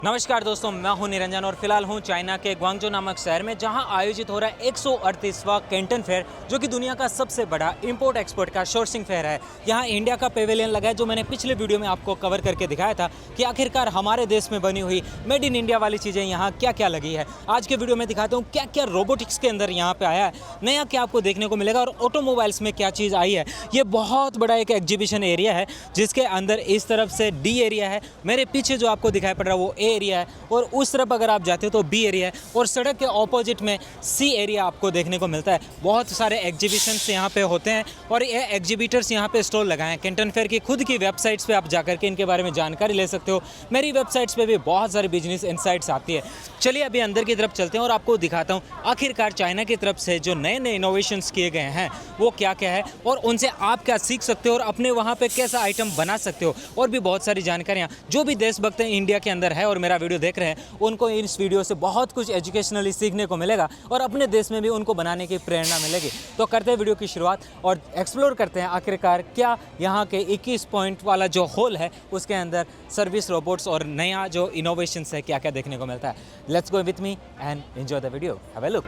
नमस्कार दोस्तों, मैं हूं निरंजन और फिलहाल हूं चाइना के ग्वांगजो नामक शहर में, जहां आयोजित हो रहा है 138वां कैंटन फेयर, जो कि दुनिया का सबसे बड़ा इंपोर्ट एक्सपोर्ट का सोर्सिंग फेयर है। यहां इंडिया का पेवेलियन लगा है, जो मैंने पिछले वीडियो में आपको कवर करके दिखाया था कि आखिरकार हमारे देश में बनी हुई मेड इन इंडिया वाली चीज़ें यहाँ क्या क्या लगी है। आज के वीडियो में दिखाता हूँ क्या क्या रोबोटिक्स के अंदर यहाँ पे आया है, नया क्या आपको देखने को मिलेगा और ऑटोमोबाइल्स में क्या चीज़ आई है। ये बहुत बड़ा एक एग्जीबिशन एरिया है, जिसके अंदर इस तरफ से डी एरिया है, मेरे पीछे जो आपको दिखाई पड़ रहा है वो ए एरिया है, और उस तरफ अगर आप जाते हो तो बी एरिया है, और सड़क के ऑपोजिट में सी एरिया आपको देखने को मिलता है। बहुत सारे एग्जीबिशंस यहाँ पे होते हैं और ये एग्जीबिटर्स यहाँ पे स्टॉल लगाए हैं। कैंटन फेयर की खुद की वेबसाइट्स पे आप जाकर के इनके बारे में जानकारी ले सकते हो। मेरी वेबसाइट्स पे भी बहुत सारी बिजनेस इनसाइट्स आती है। चलिए अभी अंदर की तरफ चलते हैं और आपको दिखाता हूँ आखिरकार चाइना की तरफ से जो नए नए इनोवेशंस किए गए हैं वो क्या क्या है, और उनसे आप क्या सीख सकते हो और अपने वहाँ पे कैसा आइटम बना सकते हो। और भी बहुत सारी जानकारियाँ जो भी देशभक्त इंडिया के अंदर है और मेरा वीडियो देख रहे हैं, उनको इस वीडियो से बहुत कुछ एजुकेशनली सीखने को मिलेगा और अपने देश में भी उनको बनाने की प्रेरणा मिलेगी। तो करते हैं वीडियो की शुरुआत और एक्सप्लोर करते हैं आखिरकार क्या यहाँ के 21 पॉइंट वाला जो हॉल है उसके अंदर सर्विस रोबोट्स और नया जो इनोवेशंस है क्या क्या देखने को मिलता है। Let's go with me and enjoy the video. Have a look.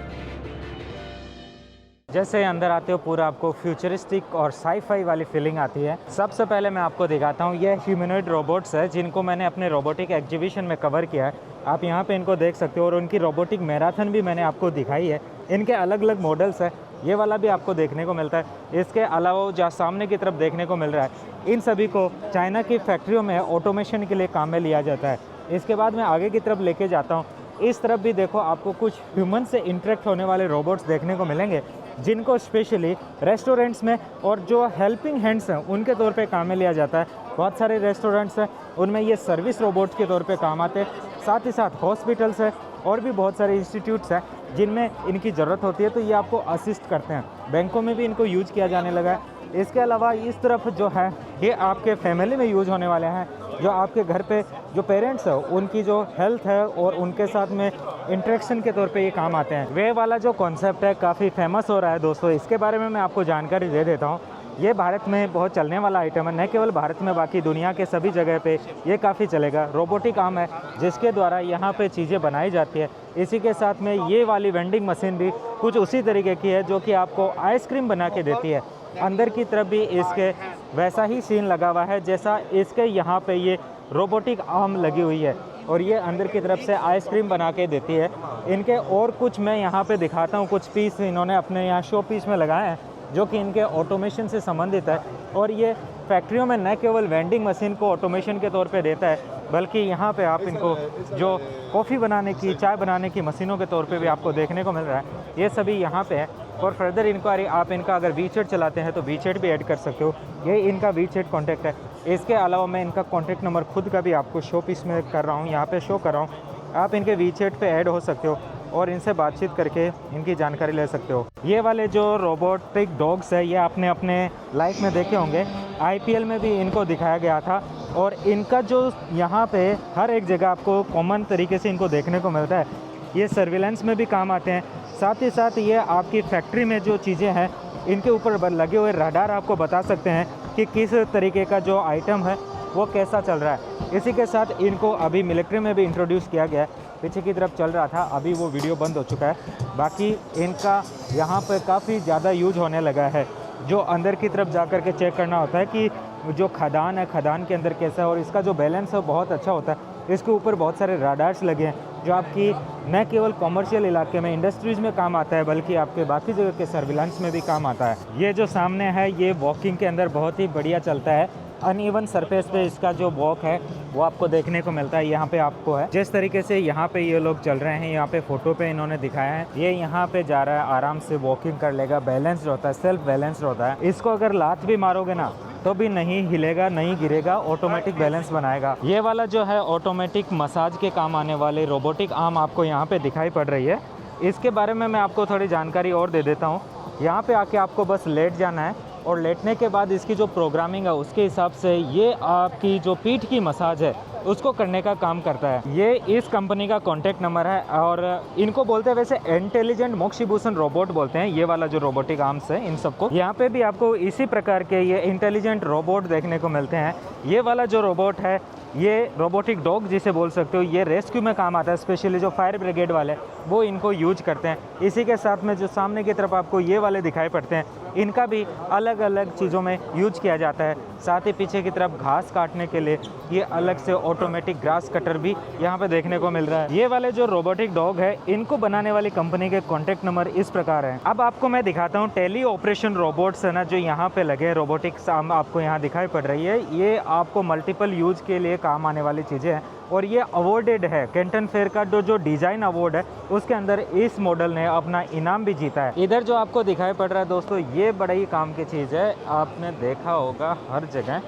जैसे अंदर आते हो पूरा आपको फ्यूचरिस्टिक और साई-फाई वाली फीलिंग आती है। सबसे पहले मैं आपको दिखाता हूँ ये ह्यूमनॉइड रोबोट्स है, जिनको मैंने अपने रोबोटिक एग्जीबिशन में कवर किया है। आप यहाँ पे इनको देख सकते हो और उनकी रोबोटिक मैराथन भी मैंने आपको दिखाई है। इनके अलग अलग मॉडल्स है, ये वाला भी आपको देखने को मिलता है। इसके अलावा जहाँ सामने की तरफ देखने को मिल रहा है, इन सभी को चाइना की फैक्ट्रियों में ऑटोमेशन के लिए काम में लिया जाता है। इसके बाद मैं आगे की तरफ लेके जाता हूँ। इस तरफ भी देखो आपको कुछ ह्यूमन से इंटरेक्ट होने वाले रोबोट्स देखने को मिलेंगे, जिनको स्पेशली रेस्टोरेंट्स में और जो हेल्पिंग हैंड्स हैं उनके तौर पे काम में लिया जाता है। बहुत सारे रेस्टोरेंट्स हैं, उनमें ये सर्विस रोबोट्स के तौर पे काम आते हैं। साथ ही साथ हॉस्पिटल्स हैं और भी बहुत सारे इंस्टीट्यूट्स हैं जिनमें इनकी ज़रूरत होती है, तो ये आपको असिस्ट करते हैं। बैंकों में भी इनको यूज किया जाने लगा है। इसके अलावा इस तरफ जो है ये आपके फैमिली में यूज होने वाले हैं, जो आपके घर पे जो पेरेंट्स है उनकी जो हेल्थ है और उनके साथ में इंटरेक्शन के तौर पे ये काम आते हैं। वे वाला जो कॉन्सेप्ट है काफ़ी फेमस हो रहा है दोस्तों, इसके बारे में मैं आपको जानकारी दे देता हूँ। ये भारत में बहुत चलने वाला आइटम है, न केवल भारत में बाकी दुनिया के सभी जगह पे ये काफ़ी चलेगा। रोबोटिक आर्म है जिसके द्वारा यहाँ पे चीज़ें बनाई जाती है। इसी के साथ में ये वाली वेंडिंग मशीन भी कुछ उसी तरीके की है, जो कि आपको आइसक्रीम बना के देती है। अंदर की तरफ भी इसके वैसा ही सीन लगा हुआ है जैसा इसके यहाँ पे ये रोबोटिक आर्म लगी हुई है, और ये अंदर की तरफ से आइसक्रीम बना के देती है। इनके और कुछ मैं यहाँ पे दिखाता हूँ, कुछ पीस इन्होंने अपने यहाँ शो पीस में लगाए हैं जो कि इनके ऑटोमेशन से संबंधित है। और ये फैक्ट्रियों में न केवल वेंडिंग मशीन को ऑटोमेशन के तौर पे देता है, बल्कि यहाँ पे आप इनको जो कॉफ़ी बनाने की, चाय बनाने की मशीनों के तौर पे भी आपको देखने को मिल रहा है। ये सभी यहाँ पे है। और फर्दर इंक्वायरी आप इनका अगर वीचेट चलाते हैं तो वीचेट भी ऐड कर सकते हो। ये इनका वीचेट कॉन्टैक्ट है। इसके अलावा मैं इनका कॉन्टैक्ट नंबर खुद का भी आपको शो पीस में कर रहा हूँ, यहाँ पे शो कर रहा हूँ। आप इनके वीचेट पे ऐड हो सकते हो और इनसे बातचीत करके इनकी जानकारी ले सकते हो। ये वाले जो रोबोटिक डॉग्स है ये आपने अपने लाइफ में देखे होंगे, IPL में भी इनको दिखाया गया था। और इनका जो यहाँ पे हर एक जगह आपको कॉमन तरीके से इनको देखने को मिलता है। ये सर्विलेंस में भी काम आते हैं। साथ ही साथ ये आपकी फैक्ट्री में जो चीज़ें हैं इनके ऊपर लगे हुए रडार आपको बता सकते हैं कि किस तरीके का जो आइटम है वो कैसा चल रहा है। इसी के साथ इनको अभी मिलिट्री में भी इंट्रोड्यूस किया गया है। पीछे की तरफ चल रहा था, अभी वो वीडियो बंद हो चुका है। बाकी इनका यहाँ पर काफ़ी ज़्यादा यूज होने लगा है। जो अंदर की तरफ जा कर के चेक करना होता है कि जो खदान है, खदान के अंदर कैसा है, और इसका जो बैलेंस है बहुत अच्छा होता है। इसके ऊपर बहुत सारे रडार्स लगे हैं जो आपकी न केवल कॉमर्शियल इलाके में, इंडस्ट्रीज़ में काम आता है, बल्कि आपके बाकी जगह के सर्विलांस में भी काम आता है। ये जो सामने है ये वॉकिंग के अंदर बहुत ही बढ़िया चलता है। अनइवन सरफेस पे इसका जो वॉक है वो आपको देखने को मिलता है। यहाँ पे आपको है जिस तरीके से यहाँ पे ये लोग चल रहे हैं, यहाँ पे फोटो पे इन्होंने दिखाया है, ये यहाँ पे जा रहा है, आराम से वॉकिंग कर लेगा, बैलेंस्ड होता है, सेल्फ बैलेंस्ड होता है। इसको अगर लात भी मारोगे ना तो भी नहीं हिलेगा, नहीं गिरेगा, ऑटोमेटिक बैलेंस बनाएगा। ये वाला जो है ऑटोमेटिक मसाज के काम आने वाले रोबोटिक आर्म आपको यहाँ पे दिखाई पड़ रही है। इसके बारे में मैं आपको थोड़ी जानकारी और दे देता हूँ। यहाँ पे आके आपको बस लेट जाना है और लेटने के बाद इसकी जो प्रोग्रामिंग है उसके हिसाब से ये आपकी जो पीठ की मसाज है उसको करने का काम करता है। ये इस कंपनी का कॉन्टैक्ट नंबर है और इनको बोलते हैं वैसे इंटेलिजेंट मोक्शिबुसन रोबोट बोलते हैं। ये वाला जो रोबोटिक आर्म्स है इन सबको, यहाँ पे भी आपको इसी प्रकार के ये इंटेलिजेंट रोबोट देखने को मिलते हैं। ये वाला जो रोबोट है ये रोबोटिक डॉग जिसे बोल सकते हो, ये रेस्क्यू में काम आता है। स्पेशली जो फायर ब्रिगेड वाले वो इनको यूज करते हैं। इसी के साथ में जो सामने की तरफ आपको ये वाले दिखाई पड़ते हैं, इनका भी अलग अलग चीज़ों में यूज किया जाता है। साथ ही पीछे की तरफ घास काटने के लिए ये अलग से ऑटोमेटिक ग्रास कटर भी यहाँ पे देखने को मिल रहा है। ये वाले जो रोबोटिक डॉग है, इनको बनाने वाली कंपनी के कॉन्टैक्ट नंबर इस प्रकार हैं। अब आपको मैं दिखाता हूँ टेली ऑपरेशन रोबोट्स है ना, जो यहाँ पे लगे रोबोटिक्स आपको यहाँ दिखाई पड़ रही है। ये आपको मल्टीपल यूज के लिए काम आने वाली चीज़ें हैं और ये अवॉर्डेड है। केंटन फेयर का जो डिज़ाइन अवार्ड है उसके अंदर इस मॉडल ने अपना इनाम भी जीता है। इधर जो आपको दिखाई पड़ रहा है दोस्तों, ये बड़ा ही काम की चीज़ है। आपने देखा होगा हर जगह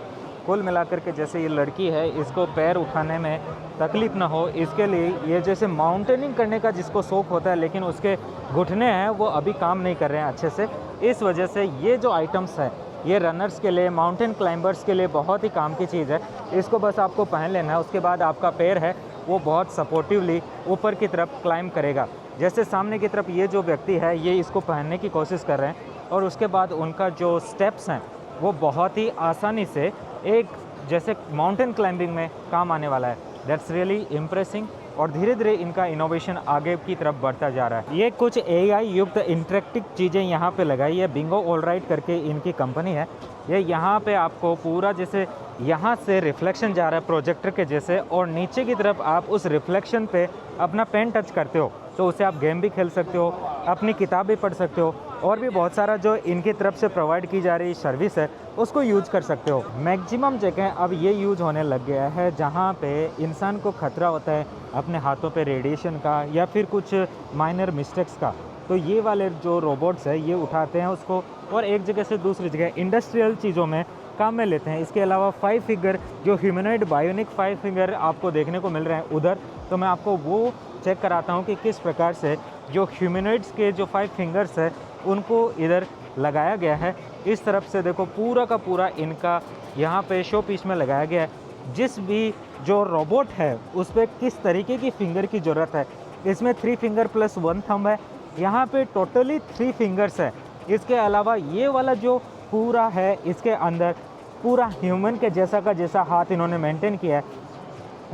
कुल मिलाकर के, जैसे ये लड़की है, इसको पैर उठाने में तकलीफ़ ना हो इसके लिए ये जैसे माउंटेनिंग करने का जिसको शौक़ होता है लेकिन उसके घुटने हैं वो अभी काम नहीं कर रहे हैं अच्छे से, इस वजह से ये जो आइटम्स है ये रनर्स के लिए, माउंटेन क्लाइंबर्स के लिए बहुत ही काम की चीज़ है। इसको बस आपको पहन लेना है, उसके बाद आपका पैर है वो बहुत सपोर्टिवली ऊपर की तरफ क्लाइंब करेगा। जैसे सामने की तरफ ये जो व्यक्ति है ये इसको पहनने की कोशिश कर रहे हैं और उसके बाद उनका जो स्टेप्स हैं वो बहुत ही आसानी से एक जैसे माउंटेन क्लाइंबिंग में काम आने वाला है। That's really impressing. और धीरे धीरे इनका इनोवेशन आगे की तरफ बढ़ता जा रहा है। ये कुछ AI युक्त इंटरेक्टिव चीज़ें यहाँ पे लगाई है। बिंगो ऑलराइट करके इनकी कंपनी है। ये यहाँ पे आपको पूरा जैसे यहाँ से रिफ्लेक्शन जा रहा है प्रोजेक्टर के जैसे, और नीचे की तरफ आप उस रिफ्लेक्शन पे अपना पेन टच करते हो तो उससे आप गेम भी खेल सकते हो, अपनी किताब भी पढ़ सकते हो, और भी बहुत सारा जो इनकी तरफ से प्रोवाइड की जा रही सर्विस है उसको यूज कर सकते हो। मैक्सिमम जगह अब ये यूज होने लग गया है जहाँ पे इंसान को खतरा होता है अपने हाथों पे रेडिएशन का या फिर कुछ माइनर मिस्टेक्स का, तो ये वाले जो रोबोट्स है ये उठाते हैं उसको और एक जगह से दूसरी जगह इंडस्ट्रियल चीज़ों में काम में लेते हैं। इसके अलावा 5 फिंगर जो ह्यूमनॉइड बायोनिक 5 फिंगर आपको देखने को मिल रहे हैं उधर, तो मैं आपको वो चेक कराता हूँ कि किस प्रकार से जो ह्यूमनॉइड्स के जो 5 फिंगर्स है उनको इधर लगाया गया है। इस तरफ से देखो पूरा का पूरा इनका यहाँ पे शो पीस में लगाया गया है। जिस भी जो रोबोट है उस पर किस तरीके की फिंगर की ज़रूरत है। इसमें 3 फिंगर प्लस 1 थंब है, यहाँ पे टोटली 3 फिंगर्स है। इसके अलावा ये वाला जो पूरा है इसके अंदर पूरा ह्यूमन के जैसा का जैसा हाथ इन्होंने मेंटेन किया है।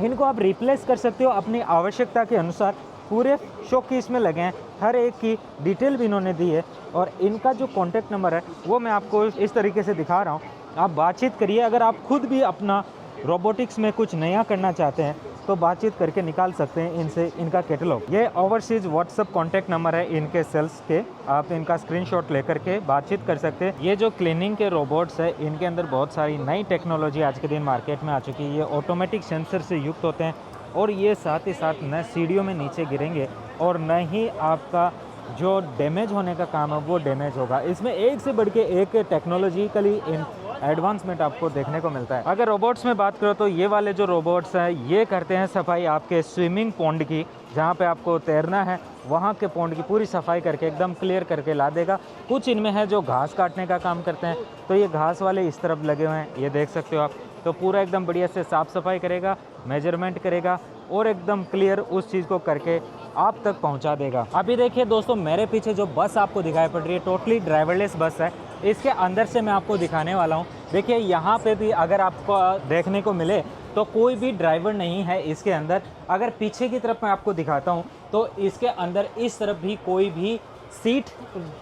इनको आप रिप्लेस कर सकते हो अपनी आवश्यकता के अनुसार। पूरे शो केस में लगे हैं, हर एक की डिटेल भी इन्होंने दी है और इनका जो कॉन्टैक्ट नंबर है वो मैं आपको इस तरीके से दिखा रहा हूँ। आप बातचीत करिए। अगर आप खुद भी अपना रोबोटिक्स में कुछ नया करना चाहते हैं तो बातचीत करके निकाल सकते हैं इनसे इनका कैटलॉग। ये ओवरसीज व्हाट्सअप कॉन्टैक्ट नंबर है इनके सेल्स के, आप इनका स्क्रीनशॉट लेकर के बातचीत कर सकते हैं। ये जो क्लीनिंग के रोबोट्स है इनके अंदर बहुत सारी नई टेक्नोलॉजी आज के दिन मार्केट में आ चुकी है। ये ऑटोमेटिक सेंसर से युक्त होते हैं और ये साथ ही साथ न सीढ़ियों में नीचे गिरेंगे और न ही आपका जो डैमेज होने का काम है वो डैमेज होगा। इसमें एक से बढ़ के एक टेक्नोलॉजिकली एडवांसमेंट आपको देखने को मिलता है। अगर रोबोट्स में बात करो तो ये वाले जो रोबोट्स हैं ये करते हैं सफाई आपके स्विमिंग पॉन्ड की, जहाँ पे आपको तैरना है वहाँ के पॉन्ड की पूरी सफाई करके एकदम क्लियर करके ला देगा। कुछ इनमें है जो घास काटने का काम करते हैं, तो ये घास वाले इस तरफ लगे हुए हैं, ये देख सकते हो आप। तो पूरा एकदम बढ़िया से साफ़ सफाई करेगा, मेजरमेंट करेगा और एकदम क्लियर उस चीज़ को करके आप तक पहुंचा देगा। अभी देखिए दोस्तों, मेरे पीछे जो बस आपको दिखाई पड़ रही है टोटली ड्राइवरलेस बस है। इसके अंदर से मैं आपको दिखाने वाला हूं। देखिए यहाँ पे भी अगर आपको देखने को मिले तो कोई भी ड्राइवर नहीं है इसके अंदर। अगर पीछे की तरफ मैं आपको दिखाता हूँ तो इसके अंदर इस तरफ भी कोई भी सीट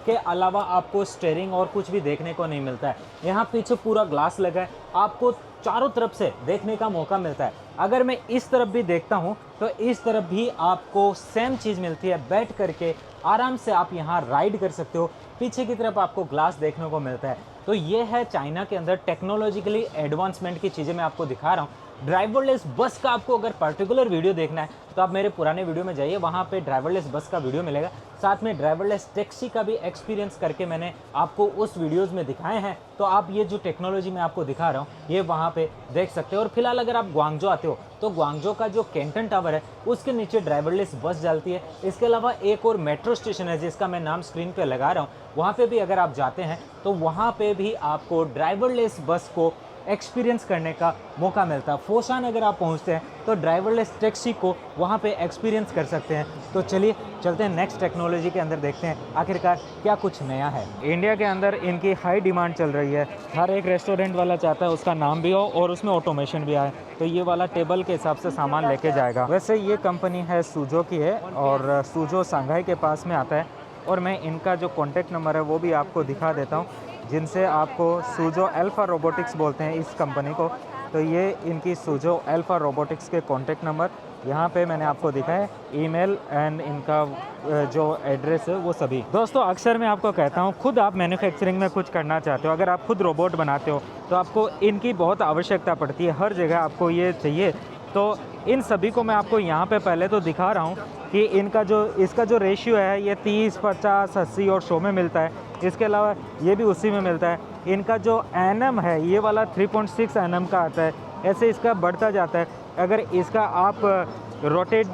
के अलावा आपको स्टीयरिंग और कुछ भी देखने को नहीं मिलता है। यहाँ पीछे पूरा ग्लास लगा है, आपको चारों तरफ से देखने का मौका मिलता है। अगर मैं इस तरफ भी देखता हूँ तो इस तरफ भी आपको सेम चीज़ मिलती है। बैठ करके आराम से आप यहाँ राइड कर सकते हो। पीछे की तरफ आपको ग्लास देखने को मिलता है। तो ये है चाइना के अंदर टेक्नोलॉजिकली एडवांसमेंट की चीज़ें मैं आपको दिखा रहा हूँ। ड्राइवरलेस बस का आपको अगर पर्टिकुलर वीडियो देखना है तो आप मेरे पुराने वीडियो में जाइए, वहाँ पे ड्राइवरलेस बस का वीडियो मिलेगा। साथ में ड्राइवरलेस टैक्सी का भी एक्सपीरियंस करके मैंने आपको उस वीडियोस में दिखाए हैं। तो आप ये जो टेक्नोलॉजी मैं आपको दिखा रहा हूँ ये वहाँ पे देख सकते हो। और फिलहाल अगर आप ग्वांगजो आते हो तो ग्वांगजो का जो कैंटन टावर है उसके नीचे ड्राइवरलेस बस चलती है। इसके अलावा एक और मेट्रो स्टेशन है जिसका मैं नाम स्क्रीन पे लगा रहा हूँ, वहाँ पे भी अगर आप जाते हैं तो वहाँ पे भी आपको ड्राइवरलेस बस को एक्सपीरियंस करने का मौका मिलता है। फोसान अगर आप पहुंचते हैं तो ड्राइवरलेस टैक्सी को वहां पे एक्सपीरियंस कर सकते हैं। तो चलिए चलते हैं नेक्स्ट टेक्नोलॉजी के अंदर, देखते हैं आखिरकार क्या कुछ नया है। इंडिया के अंदर इनकी हाई डिमांड चल रही है, हर एक रेस्टोरेंट वाला चाहता है उसका नाम भी हो और उसमें ऑटोमेशन भी आए, तो ये वाला टेबल के हिसाब से सामान लेके जाएगा। वैसे ये कंपनी है सूजो की है और सूजो शंघाई के पास में आता है। और मैं इनका जो कॉन्टैक्ट नंबर है वो भी आपको दिखा देता हूँ, जिनसे आपको सूजो अल्फ़ा रोबोटिक्स बोलते हैं इस कंपनी को। तो ये इनकी सूजो अल्फ़ा रोबोटिक्स के कॉन्टैक्ट नंबर यहाँ पे मैंने आपको दिखा है, ईमेल एंड इनका जो एड्रेस है वो सभी। दोस्तों अक्सर मैं आपको कहता हूँ, खुद आप मैन्युफैक्चरिंग में कुछ करना चाहते हो, अगर आप खुद रोबोट बनाते हो तो आपको इनकी बहुत आवश्यकता पड़ती है, हर जगह आपको ये चाहिए। तो इन सभी को मैं आपको यहाँ पे पहले तो दिखा रहा हूँ कि इसका जो रेशियो है ये 30, 50, 80 और 100 में मिलता है। इसके अलावा ये भी उसी में मिलता है। इनका जो एनएम है ये वाला 3.6 एनएम का आता है, ऐसे इसका बढ़ता जाता है। अगर इसका आप रोटेट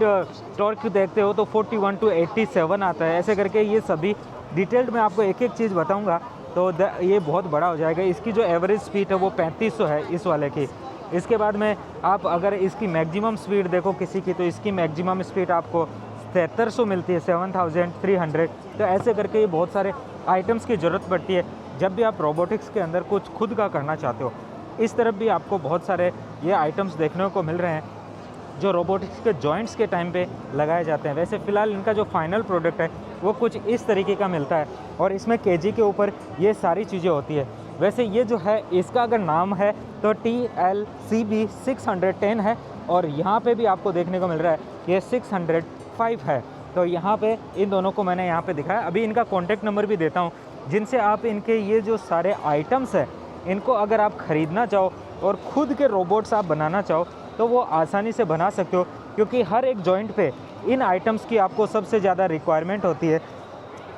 टॉर्क देखते हो तो 41 to 87 आता है, ऐसे करके ये सभी डिटेल्ड में आपको एक एक चीज़ बताऊँगा तो ये बहुत बड़ा हो जाएगा। इसकी जो एवरेज स्पीड है वो 3500 है इस वाले की। इसके बाद में आप अगर इसकी मैक्सिमम स्पीड देखो किसी की, तो इसकी मैक्सिमम स्पीड आपको 7300 मिलती है, 7300। तो ऐसे करके ये बहुत सारे आइटम्स की ज़रूरत पड़ती है जब भी आप रोबोटिक्स के अंदर कुछ खुद का करना चाहते हो। इस तरफ भी आपको बहुत सारे ये आइटम्स देखने को मिल रहे हैं जो रोबोटिक्स के जॉइंट्स के टाइम पे लगाए जाते हैं। वैसे फ़िलहाल इनका जो फाइनल प्रोडक्ट है वो कुछ इस तरीके का मिलता है और इसमें केजी के ऊपर ये सारी चीज़ें होती है। वैसे ये जो है इसका अगर नाम है तो TLCB 610 है और यहाँ पे भी आपको देखने को मिल रहा है ये 605 है। तो यहाँ पे इन दोनों को मैंने यहाँ पे दिखाया। अभी इनका कॉन्टैक्ट नंबर भी देता हूँ, जिनसे आप इनके ये जो सारे आइटम्स हैं इनको अगर आप ख़रीदना चाहो और ख़ुद के रोबोट्स आप बनाना चाहो तो वो आसानी से बना सकते हो, क्योंकि हर एक जॉइंट पे इन आइटम्स की आपको सबसे ज़्यादा रिक्वायरमेंट होती है,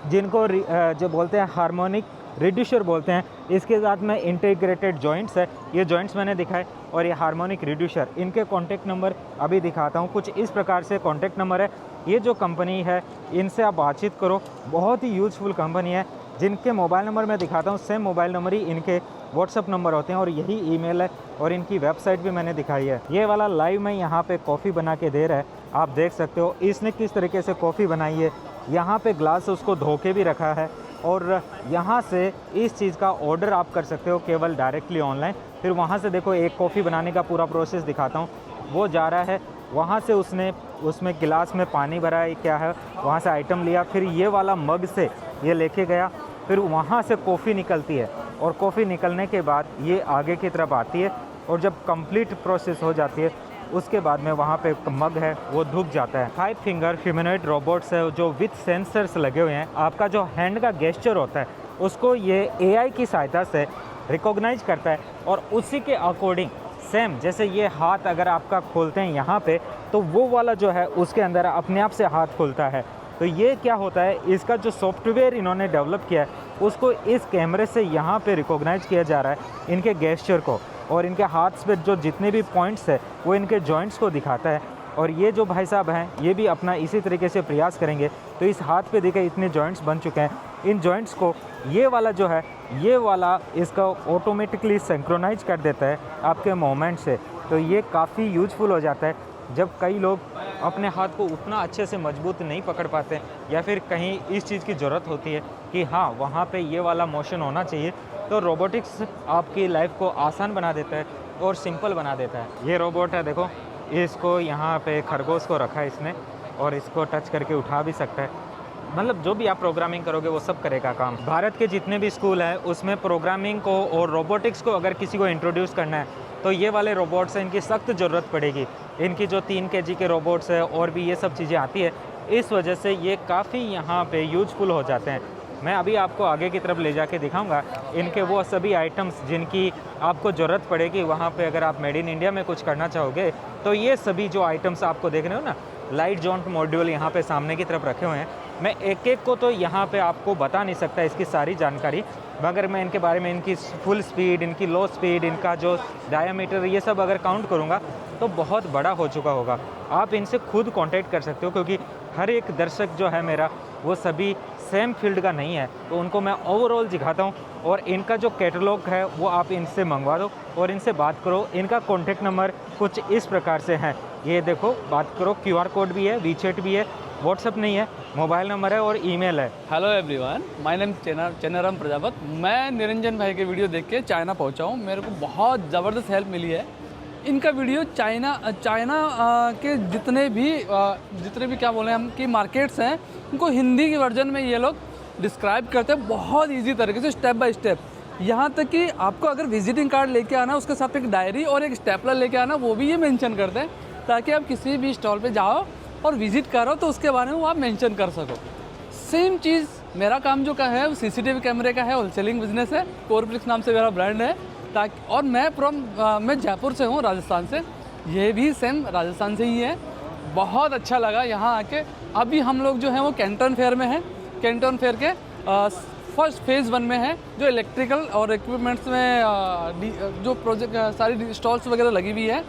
जिनको जो बोलते हैं हार्मोनिक रिड्यूसर बोलते हैं। इसके साथ में इंटीग्रेटेड जॉइंट्स है, ये जॉइंट्स मैंने दिखाए और ये हार्मोनिक रिड्यूसर। इनके कॉन्टैक्ट नंबर अभी दिखाता हूँ, कुछ इस प्रकार से कॉन्टैक्ट नंबर है। ये जो कंपनी है इनसे आप बातचीत करो, बहुत ही यूजफुल कंपनी है। जिनके मोबाइल नंबर मैं दिखाता हूँ सेम मोबाइल नंबर ही इनके व्हाट्सअप नंबर होते हैं और यही ईमेल है और इनकी वेबसाइट भी मैंने दिखाई है। ये वाला लाइव में यहाँ पे कॉफ़ी बना के दे रहा है, आप देख सकते हो इसने किस तरीके से कॉफ़ी बनाई है। यहाँ पे ग्लास उसको धो के भी रखा है और यहाँ से इस चीज़ का ऑर्डर आप कर सकते हो केवल डायरेक्टली ऑनलाइन। फिर वहाँ से देखो एक कॉफ़ी बनाने का पूरा प्रोसेस दिखाता हूँ। वो जा रहा है वहाँ से, उसने उसमें गिलास में पानी भरा है क्या है, वहाँ से आइटम लिया, फिर ये वाला मग से ये लेके गया, फिर वहाँ से कॉफ़ी निकलती है और कॉफ़ी निकलने के बाद ये आगे की तरफ आती है और जब कंप्लीट प्रोसेस हो जाती है उसके बाद में वहाँ पे मग है वो धुक जाता है। 5 फिंगर ह्यूमनॉइड रोबोट्स है जो विथ सेंसर्स लगे हुए हैं। आपका जो हैंड का गेस्चर होता है उसको ये AI की सहायता से रिकॉग्नाइज करता है और उसी के अकॉर्डिंग सेम जैसे ये हाथ अगर आपका खोलते हैं यहाँ पे तो वो वाला जो है उसके अंदर अपने आप से हाथ खुलता है। तो ये क्या होता है, इसका जो सॉफ्टवेयर इन्होंने डेवलप किया है उसको इस कैमरे से यहाँ पे रिकॉग्नाइज किया जा रहा है इनके गेस्चर को, और इनके हाथ पे जो जितने भी पॉइंट्स है वो इनके जॉइंट्स को दिखाता है। और ये जो भाई साहब हैं ये भी अपना इसी तरीके से प्रयास करेंगे। तो इस हाथ पे देखे इतने जॉइंट्स बन चुके हैं, इन जॉइंट्स को ये वाला जो है ये वाला इसका ऑटोमेटिकली सिंक्रोनाइज कर देता है आपके मोमेंट से। तो ये काफ़ी यूजफुल हो जाता है जब कई लोग अपने हाथ को उतना अच्छे से मजबूत नहीं पकड़ पाते या फिर कहीं इस चीज़ की ज़रूरत होती है कि हाँ वहाँ पे ये वाला मोशन होना चाहिए। तो रोबोटिक्स आपकी लाइफ को आसान बना देता है और सिंपल बना देता है। ये रोबोट है देखो, इसको यहाँ पे खरगोश को रखा है इसने और इसको टच करके उठा भी सकता है। मतलब जो भी आप प्रोग्रामिंग करोगे वो सब करेगा काम। भारत के जितने भी स्कूल हैं उसमें प्रोग्रामिंग को और रोबोटिक्स को अगर किसी को इंट्रोड्यूस करना है तो ये वाले रोबोट्स हैं, इनकी सख्त ज़रूरत पड़ेगी। इनकी जो 3 kg के रोबोट्स है और भी ये सब चीज़ें आती है, इस वजह से ये काफ़ी यहाँ पे यूजफुल हो जाते हैं। मैं अभी आपको आगे की तरफ ले जाके दिखाऊंगा इनके वो सभी आइटम्स जिनकी आपको ज़रूरत पड़ेगी वहाँ पे अगर आप मेड इन इंडिया में कुछ करना चाहोगे। तो ये सभी जो आइटम्स आपको देख रहे हो ना, लाइट जॉइंट मॉड्यूल यहाँ पे सामने की तरफ रखे हुए हैं। मैं एक एक को तो यहाँ पे आपको बता नहीं सकता इसकी सारी जानकारी, मगर मैं इनके बारे में इनकी फुल स्पीड, इनकी लो स्पीड, इनका जो डायामीटर, ये सब अगर काउंट करूँगा तो बहुत बड़ा हो चुका होगा। आप इनसे खुद कांटेक्ट कर सकते हो क्योंकि हर एक दर्शक जो है मेरा वो सभी सेम फील्ड का नहीं है, तो उनको मैं ओवरऑल दिखाता हूँ। और इनका जो कैटलॉग है वो आप इनसे मंगवा दो और इनसे बात करो। इनका कॉन्टेक्ट नंबर कुछ इस प्रकार से है, ये देखो, बात करो। QR कोड भी है, वीचैट भी है, व्हाट्सअप नहीं है, मोबाइल नंबर है और ईमेल है। Hello everyone, my name Chennaram Prajapat. मैं निरंजन भाई के वीडियो देख के चाइना पहुंचा हूं। मेरे को बहुत ज़बरदस्त हेल्प मिली है। इनका वीडियो चाइना के जितने भी क्या बोले हम कि मार्केट्स हैं, उनको हिंदी के वर्जन में ये लोग डिस्क्राइब करते हैं बहुत इजी तरीके से, स्टेप बाय स्टेप। यहाँ तक कि आपको अगर विजिटिंग कार्ड लेके आना, उसके साथ एक डायरी और एक स्टेपलर लेके आना, वो भी ये मेंशन करते हैं, ताकि आप किसी भी स्टॉल पे जाओ और विजिट करो तो उसके बारे में वो आप मेंशन कर सको। सेम चीज़ मेरा काम जो का है वो CCTV कैमरे का है, होलसेलिंग बिजनेस है, कोरप्लिक्स नाम से मेरा ब्रांड है। ताकि और मैं जयपुर से हूँ, राजस्थान से। ये भी सेम राजस्थान से ही है। बहुत अच्छा लगा यहाँ आके। अभी हम लोग जो है वो कैंटन फेयर में हैं। कैंटन फेयर के फर्स्ट फेज़ 1 में है, जो इलेक्ट्रिकल और इक्विपमेंट्स में जो प्रोजेक्ट सारी स्टॉल्स वगैरह लगी हुई है।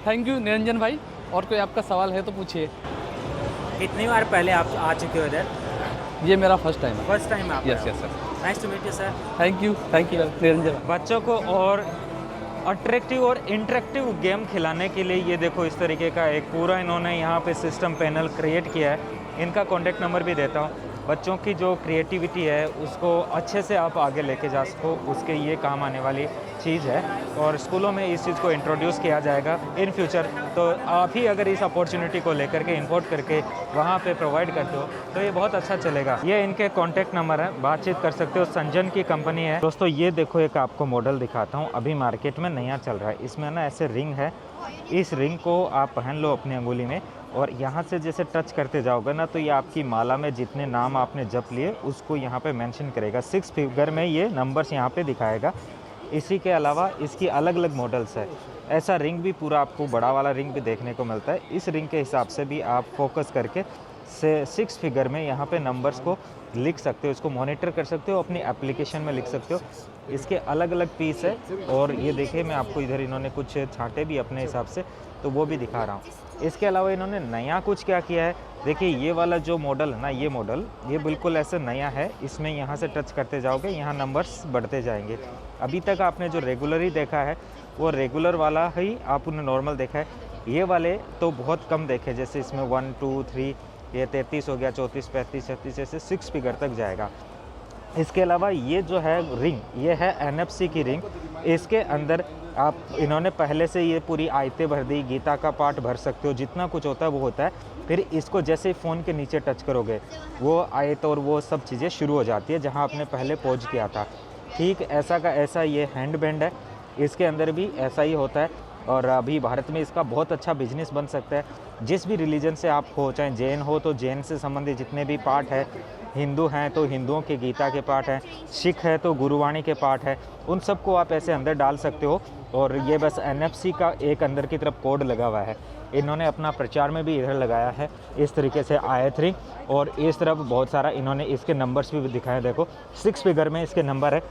थैंक यू निरंजन भाई। और कोई आपका सवाल है तो पूछिए। कितनी बार पहले आप आ चुके हो इधर? ये मेरा फर्स्ट टाइम है। फर्स्ट टाइम आप? Yes sir. Nice to meet you sir. Thank you Niranjan. बच्चों को और अट्रैक्टिव और इंटरेक्टिव गेम खिलाने के लिए ये देखो इस तरीके का एक पूरा इन्होंने यहाँ पे सिस्टम पैनल क्रिएट किया है। इनका कॉन्टैक्ट नंबर भी देता हूँ। बच्चों की जो क्रिएटिविटी है उसको अच्छे से आप आगे लेके जा सको, उसके ये काम आने वाली चीज़ है। और स्कूलों में इस चीज़ को इंट्रोड्यूस किया जाएगा इन फ्यूचर। तो आप ही अगर इस अपॉर्चुनिटी को लेकर के इंपोर्ट करके वहाँ पे प्रोवाइड करते हो तो ये बहुत अच्छा चलेगा। ये इनके कॉन्टैक्ट नंबर है, बातचीत कर सकते हो। संजन की कंपनी है। दोस्तों ये देखो, एक आपको मॉडल दिखाता हूँ, अभी मार्केट में नया चल रहा है। इसमें ना ऐसे रिंग है, इस रिंग को आप पहन लो अपनी अंगुली में और यहाँ से जैसे टच करते जाओगे ना, तो ये आपकी माला में जितने नाम आपने जप लिए उसको यहाँ पे मेंशन करेगा। 6 फिगर में ये नंबर्स यहाँ पे दिखाएगा। इसी के अलावा इसकी अलग अलग मॉडल्स है। ऐसा रिंग भी पूरा आपको बड़ा वाला रिंग भी देखने को मिलता है। इस रिंग के हिसाब से भी आप फोकस करके से 6 फिगर में यहाँ पे नंबर्स को लिख सकते हो, इसको मॉनिटर कर सकते हो, अपनी एप्लीकेशन में लिख सकते हो। इसके अलग अलग पीस है। और ये देखिए, मैं आपको इधर इन्होंने कुछ छांटे भी अपने हिसाब से, तो वो भी दिखा रहा हूँ। इसके अलावा इन्होंने नया कुछ क्या किया है, देखिए ये वाला जो मॉडल है ना, ये मॉडल ये बिल्कुल ऐसे नया है। इसमें यहाँ से टच करते जाओगे, यहाँ नंबर्स बढ़ते जाएंगे। अभी तक आपने जो रेगुलर देखा है वो रेगुलर वाला ही आपने नॉर्मल देखा है। ये वाले तो बहुत कम देखे, जैसे इसमें 1 2 3, ये 33 हो गया, 34 35 36 ऐसे 6 फिगर तक जाएगा। इसके अलावा ये जो है रिंग, ये है NFC की रिंग। इसके अंदर आप इन्होंने पहले से ये पूरी आयतें भर दी, गीता का पाठ भर सकते हो, जितना कुछ होता है वो होता है। फिर इसको जैसे ही फ़ोन के नीचे टच करोगे वो आयत और वो सब चीज़ें शुरू हो जाती है जहाँ आपने पहले पॉज किया था। ठीक ऐसा का ऐसा ये हैंड बैंड है, इसके अंदर भी ऐसा ही होता है। और अभी भारत में इसका बहुत अच्छा बिजनेस बन सकता है। जिस भी रिलीजन से आप हो, चाहे जैन हो तो जैन से संबंधित जितने भी पाठ है, हिंदू हैं तो हिंदुओं के गीता के पाठ हैं, सिख है तो गुरुवाणी के पाठ है, उन सबको आप ऐसे अंदर डाल सकते हो। और ये बस NFC का एक अंदर की तरफ कोड लगा हुआ है। इन्होंने अपना प्रचार में भी इधर लगाया है इस तरीके से आयत रिंग, और इस तरफ बहुत सारा इन्होंने इसके नंबर्स भी दिखाए। देखो 6 फिगर में इसके नंबर है।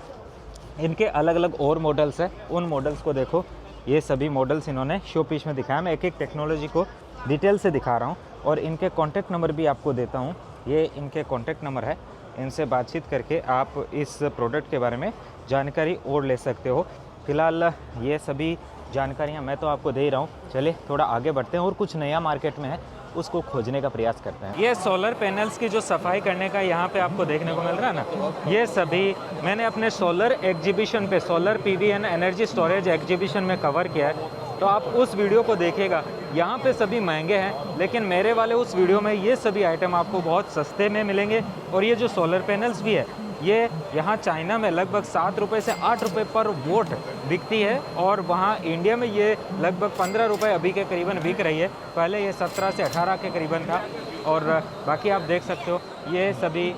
इनके अलग अलग और मॉडल्स हैं, उन मॉडल्स को देखो। ये सभी मॉडल्स इन्होंने शो पीस में दिखाया। मैं एक एक टेक्नोलॉजी को डिटेल से दिखा रहा हूँ और इनके कॉन्टैक्ट नंबर भी आपको देता हूँ। ये इनके कॉन्टैक्ट नंबर है, इनसे बातचीत करके आप इस प्रोडक्ट के बारे में जानकारी और ले सकते हो। फ़िलहाल ये सभी जानकारियाँ मैं तो आपको दे ही रहा हूँ। चलिए थोड़ा आगे बढ़ते हैं और कुछ नया मार्केट में है उसको खोजने का प्रयास करते हैं। ये सोलर पैनल्स की जो सफाई करने का यहाँ पे आपको देखने को मिल रहा है ना, ये सभी मैंने अपने सोलर एग्जीबिशन पे, solar PV and energy storage exhibition में कवर किया है। तो आप उस वीडियो को देखिएगा। यहाँ पे सभी महंगे हैं, लेकिन मेरे वाले उस वीडियो में ये सभी आइटम आपको बहुत सस्ते में मिलेंगे। और ये जो सोलर पैनल्स भी है, ये यहाँ चाइना में लगभग 7 रुपये से 8 रुपये पर वोट बिकती है, और वहाँ इंडिया में ये लगभग 15 रुपये अभी के करीबन बिक रही है। पहले ये 17 से 18 के करीबन था। और बाकी आप देख सकते हो ये सभी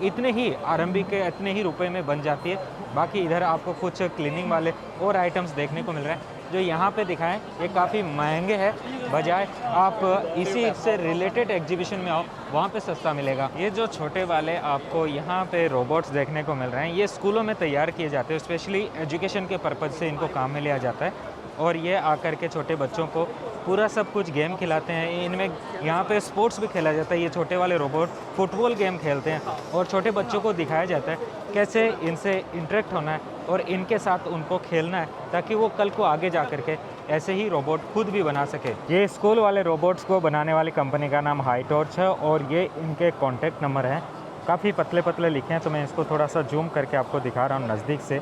इतने ही आरंभी के इतने ही रुपए में बन जाती है। बाकी इधर आपको कुछ क्लीनिंग वाले और आइटम्स देखने को मिल रहे हैं जो यहाँ पे दिखाएं, ये काफ़ी महंगे हैं, बजाय आप इसी से रिलेटेड एग्जीबिशन में आओ, वहाँ पे सस्ता मिलेगा। ये जो छोटे वाले आपको यहाँ पे रोबोट्स देखने को मिल रहे हैं, ये स्कूलों में तैयार किए जाते हैं, स्पेशली एजुकेशन के पर्पज़ से इनको काम में लिया जाता है। और ये आकर के छोटे बच्चों को पूरा सब कुछ गेम खिलाते हैं। इनमें यहाँ पे स्पोर्ट्स भी खेला जाता है। ये छोटे वाले रोबोट फुटबॉल गेम खेलते हैं और छोटे बच्चों को दिखाया जाता है कैसे इनसे इंटरेक्ट होना है और इनके साथ उनको खेलना है, ताकि वो कल को आगे जा कर के ऐसे ही रोबोट खुद भी बना सके। ये स्कूल वाले रोबोट्स को बनाने वाली कंपनी का नाम हाई टॉर्च है और ये इनके कॉन्टैक्ट नंबर हैं। काफ़ी पतले पतले लिखे हैं, तो मैं इसको थोड़ा सा जूम करके आपको दिखा रहा हूँ नज़दीक से।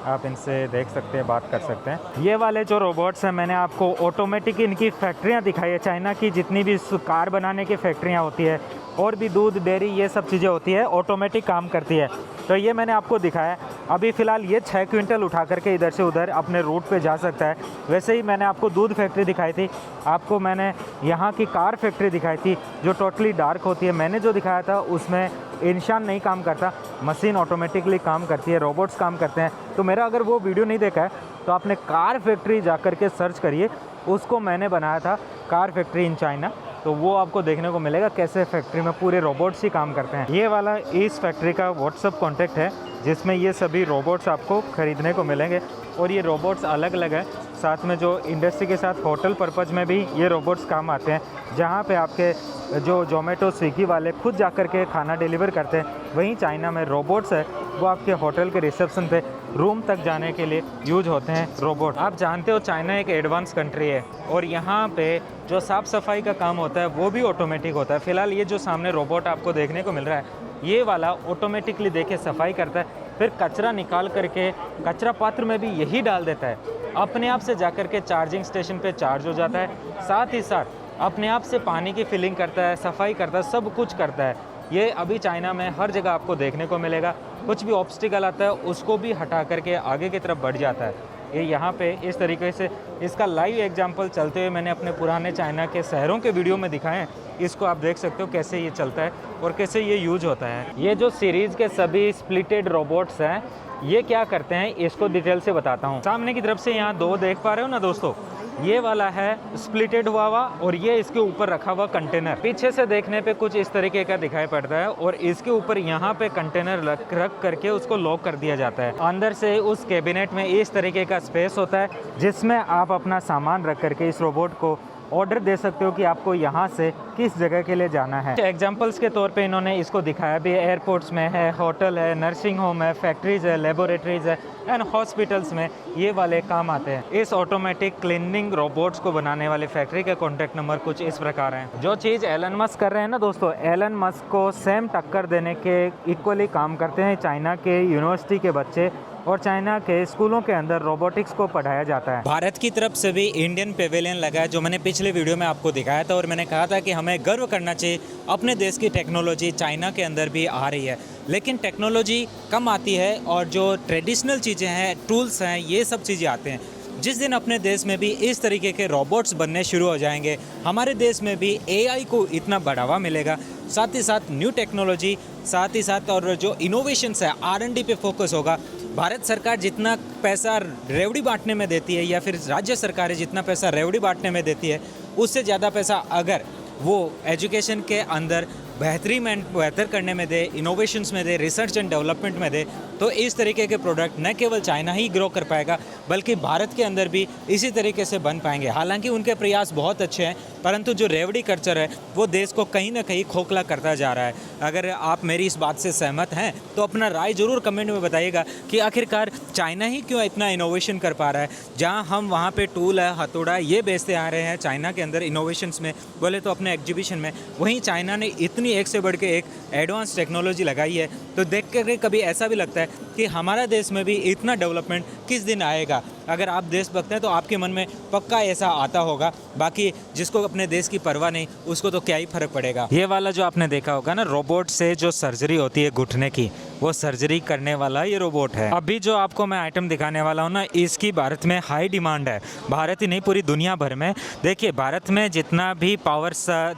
आप इनसे देख सकते हैं, बात कर सकते हैं। ये वाले जो रोबोट्स हैं, मैंने आपको ऑटोमेटिक इनकी फैक्ट्रियाँ दिखाई है। चाइना की जितनी भी कार बनाने की फैक्ट्रियाँ होती है और भी दूध डेयरी ये सब चीज़ें होती है, ऑटोमेटिक काम करती है। तो ये मैंने आपको दिखाया। अभी फ़िलहाल ये 6 क्विंटल उठा करके इधर से उधर अपने रूट पे जा सकता है। वैसे ही मैंने आपको दूध फैक्ट्री दिखाई थी, आपको मैंने यहाँ की कार फैक्ट्री दिखाई थी जो टोटली डार्क होती है। मैंने जो दिखाया था उसमें इंसान नहीं काम करता, मशीन ऑटोमेटिकली काम करती है, रोबोट्स काम करते हैं। तो मेरा अगर वो वीडियो नहीं देखा है तो आपने कार फैक्ट्री जा कर के सर्च करिए, उसको मैंने बनाया था कार फैक्ट्री इन चाइना। तो वो आपको देखने को मिलेगा कैसे फैक्ट्री में पूरे रोबोट्स ही काम करते हैं। ये वाला इस फैक्ट्री का व्हाट्सअप कॉन्टैक्ट है जिसमें ये सभी रोबोट्स आपको ख़रीदने को मिलेंगे और ये रोबोट्स अलग अलग है। साथ में जो इंडस्ट्री के साथ होटल पर्पज़ में भी ये रोबोट्स काम आते हैं, जहाँ पे आपके जो जोमेटो स्विगी वाले खुद जा कर के खाना डिलीवर करते हैं, वहीं चाइना में रोबोट्स है वो आपके होटल के रिसेप्शन पे रूम तक जाने के लिए यूज होते हैं रोबोट। आप जानते हो चाइना एक एडवांस कंट्री है और यहाँ पे जो साफ़ सफाई का काम होता है वो भी ऑटोमेटिक होता है। फ़िलहाल ये जो सामने रोबोट आपको देखने को मिल रहा है, ये वाला ऑटोमेटिकली देखे सफाई करता है, फिर कचरा निकाल करके कचरा पात्र में भी यही डाल देता है। अपने आप से जाकर के चार्जिंग स्टेशन पे चार्ज हो जाता है, साथ ही साथ अपने आप से पानी की फिलिंग करता है, सफाई करता है, सब कुछ करता है। ये अभी चाइना में हर जगह आपको देखने को मिलेगा। कुछ भी ऑब्स्टिकल आता है उसको भी हटा करके आगे की तरफ बढ़ जाता है। ये यहाँ पे इस तरीके से इसका लाइव एग्जांपल चलते हुए मैंने अपने पुराने चाइना के शहरों के वीडियो में दिखाए हैं। इसको आप देख सकते हो कैसे ये चलता है और कैसे ये यूज होता है। ये जो सीरीज़ के सभी स्प्लिटेड रोबोट्स हैं, ये क्या करते हैं इसको डिटेल से बताता हूँ। सामने की तरफ से यहाँ 2 देख पा रहे हो ना दोस्तों, ये वाला है स्प्लिटेड हुआ और ये इसके ऊपर रखा हुआ कंटेनर। पीछे से देखने पे कुछ इस तरीके का दिखाई पड़ता है और इसके ऊपर यहाँ पे कंटेनर रख करके उसको लॉक कर दिया जाता है। अंदर से उस कैबिनेट में इस तरीके का स्पेस होता है जिसमें आप अपना सामान रख करके इस रोबोट को ऑर्डर दे सकते हो कि आपको यहाँ से किस जगह के लिए जाना है। एग्जाम्पल्स के तौर पे इन्होंने इसको दिखाया भी। एयरपोर्ट्स में है, होटल है, नर्सिंग होम है, फैक्ट्रीज़ है, लेबोरेटरीज़ है एंड हॉस्पिटल्स में ये वाले काम आते हैं। इस ऑटोमेटिक क्लीनिंग रोबोट्स को बनाने वाले फैक्ट्री के कॉन्टैक्ट नंबर कुछ इस प्रकार हैं। जो चीज़ एलन मस्क कर रहे हैं ना दोस्तों, एलन मस्क को सेम टक्कर देने के इक्वली काम करते हैं चाइना के यूनिवर्सिटी के बच्चे और चाइना के स्कूलों के अंदर रोबोटिक्स को पढ़ाया जाता है। भारत की तरफ से भी इंडियन पेवेलियन लगा है, जो मैंने पिछले वीडियो में आपको दिखाया था और मैंने कहा था कि हमें गर्व करना चाहिए अपने देश की टेक्नोलॉजी चाइना के अंदर भी आ रही है। लेकिन टेक्नोलॉजी कम आती है और जो ट्रेडिशनल चीज़ें हैं, टूल्स हैं, ये सब चीज़ें आते हैं। जिस दिन अपने देश में भी इस तरीके के रोबोट्स बनने शुरू हो जाएंगे, हमारे देश में भी एआई को इतना बढ़ावा मिलेगा, साथ ही साथ न्यू टेक्नोलॉजी, साथ ही साथ और जो इनोवेशंस है R&D पे फोकस होगा। भारत सरकार जितना पैसा रेवड़ी बांटने में देती है या फिर राज्य सरकारें जितना पैसा रेवड़ी बांटने में देती है, उससे ज़्यादा पैसा अगर वो एजुकेशन के अंदर बेहतर करने में दे, इनोवेशंस में दे, रिसर्च एंड डेवलपमेंट में दे, तो इस तरीके के प्रोडक्ट न केवल चाइना ही ग्रो कर पाएगा बल्कि भारत के अंदर भी इसी तरीके से बन पाएंगे। हालांकि उनके प्रयास बहुत अच्छे हैं, परंतु जो रेवड़ी कल्चर है वो देश को कहीं ना कहीं खोखला करता जा रहा है। अगर आप मेरी इस बात से सहमत हैं तो अपना राय ज़रूर कमेंट में बताइएगा कि आखिरकार चाइना ही क्यों इतना इनोवेशन कर पा रहा है। जहाँ हम वहाँ पे टूल है, हथौड़ा ये बेचते आ रहे हैं चाइना के अंदर इनोवेशंस में, बोले तो अपने एग्जीबिशन में, वहीं चाइना ने इतनी एक से बढ़ के एक एडवांस टेक्नोलॉजी लगाई है। तो देख कर कभी ऐसा भी लगता है कि हमारा देश में भी इतना डेवलपमेंट किस दिन आएगा। अगर आप देशभक्त हैं तो आपके मन में पक्का ऐसा आता होगा, बाकी जिसको अपने देश की परवाह नहीं उसको तो क्या ही फर्क पड़ेगा। ये वाला जो आपने देखा होगा ना, रोबोट से जो सर्जरी होती है घुटने की, वो सर्जरी करने वाला ये रोबोट है। अभी जो आपको मैं आइटम दिखाने वाला हूँ ना, इसकी भारत में हाई डिमांड है। भारत ही नहीं, पूरी दुनिया भर में। देखिए, भारत में जितना भी पावर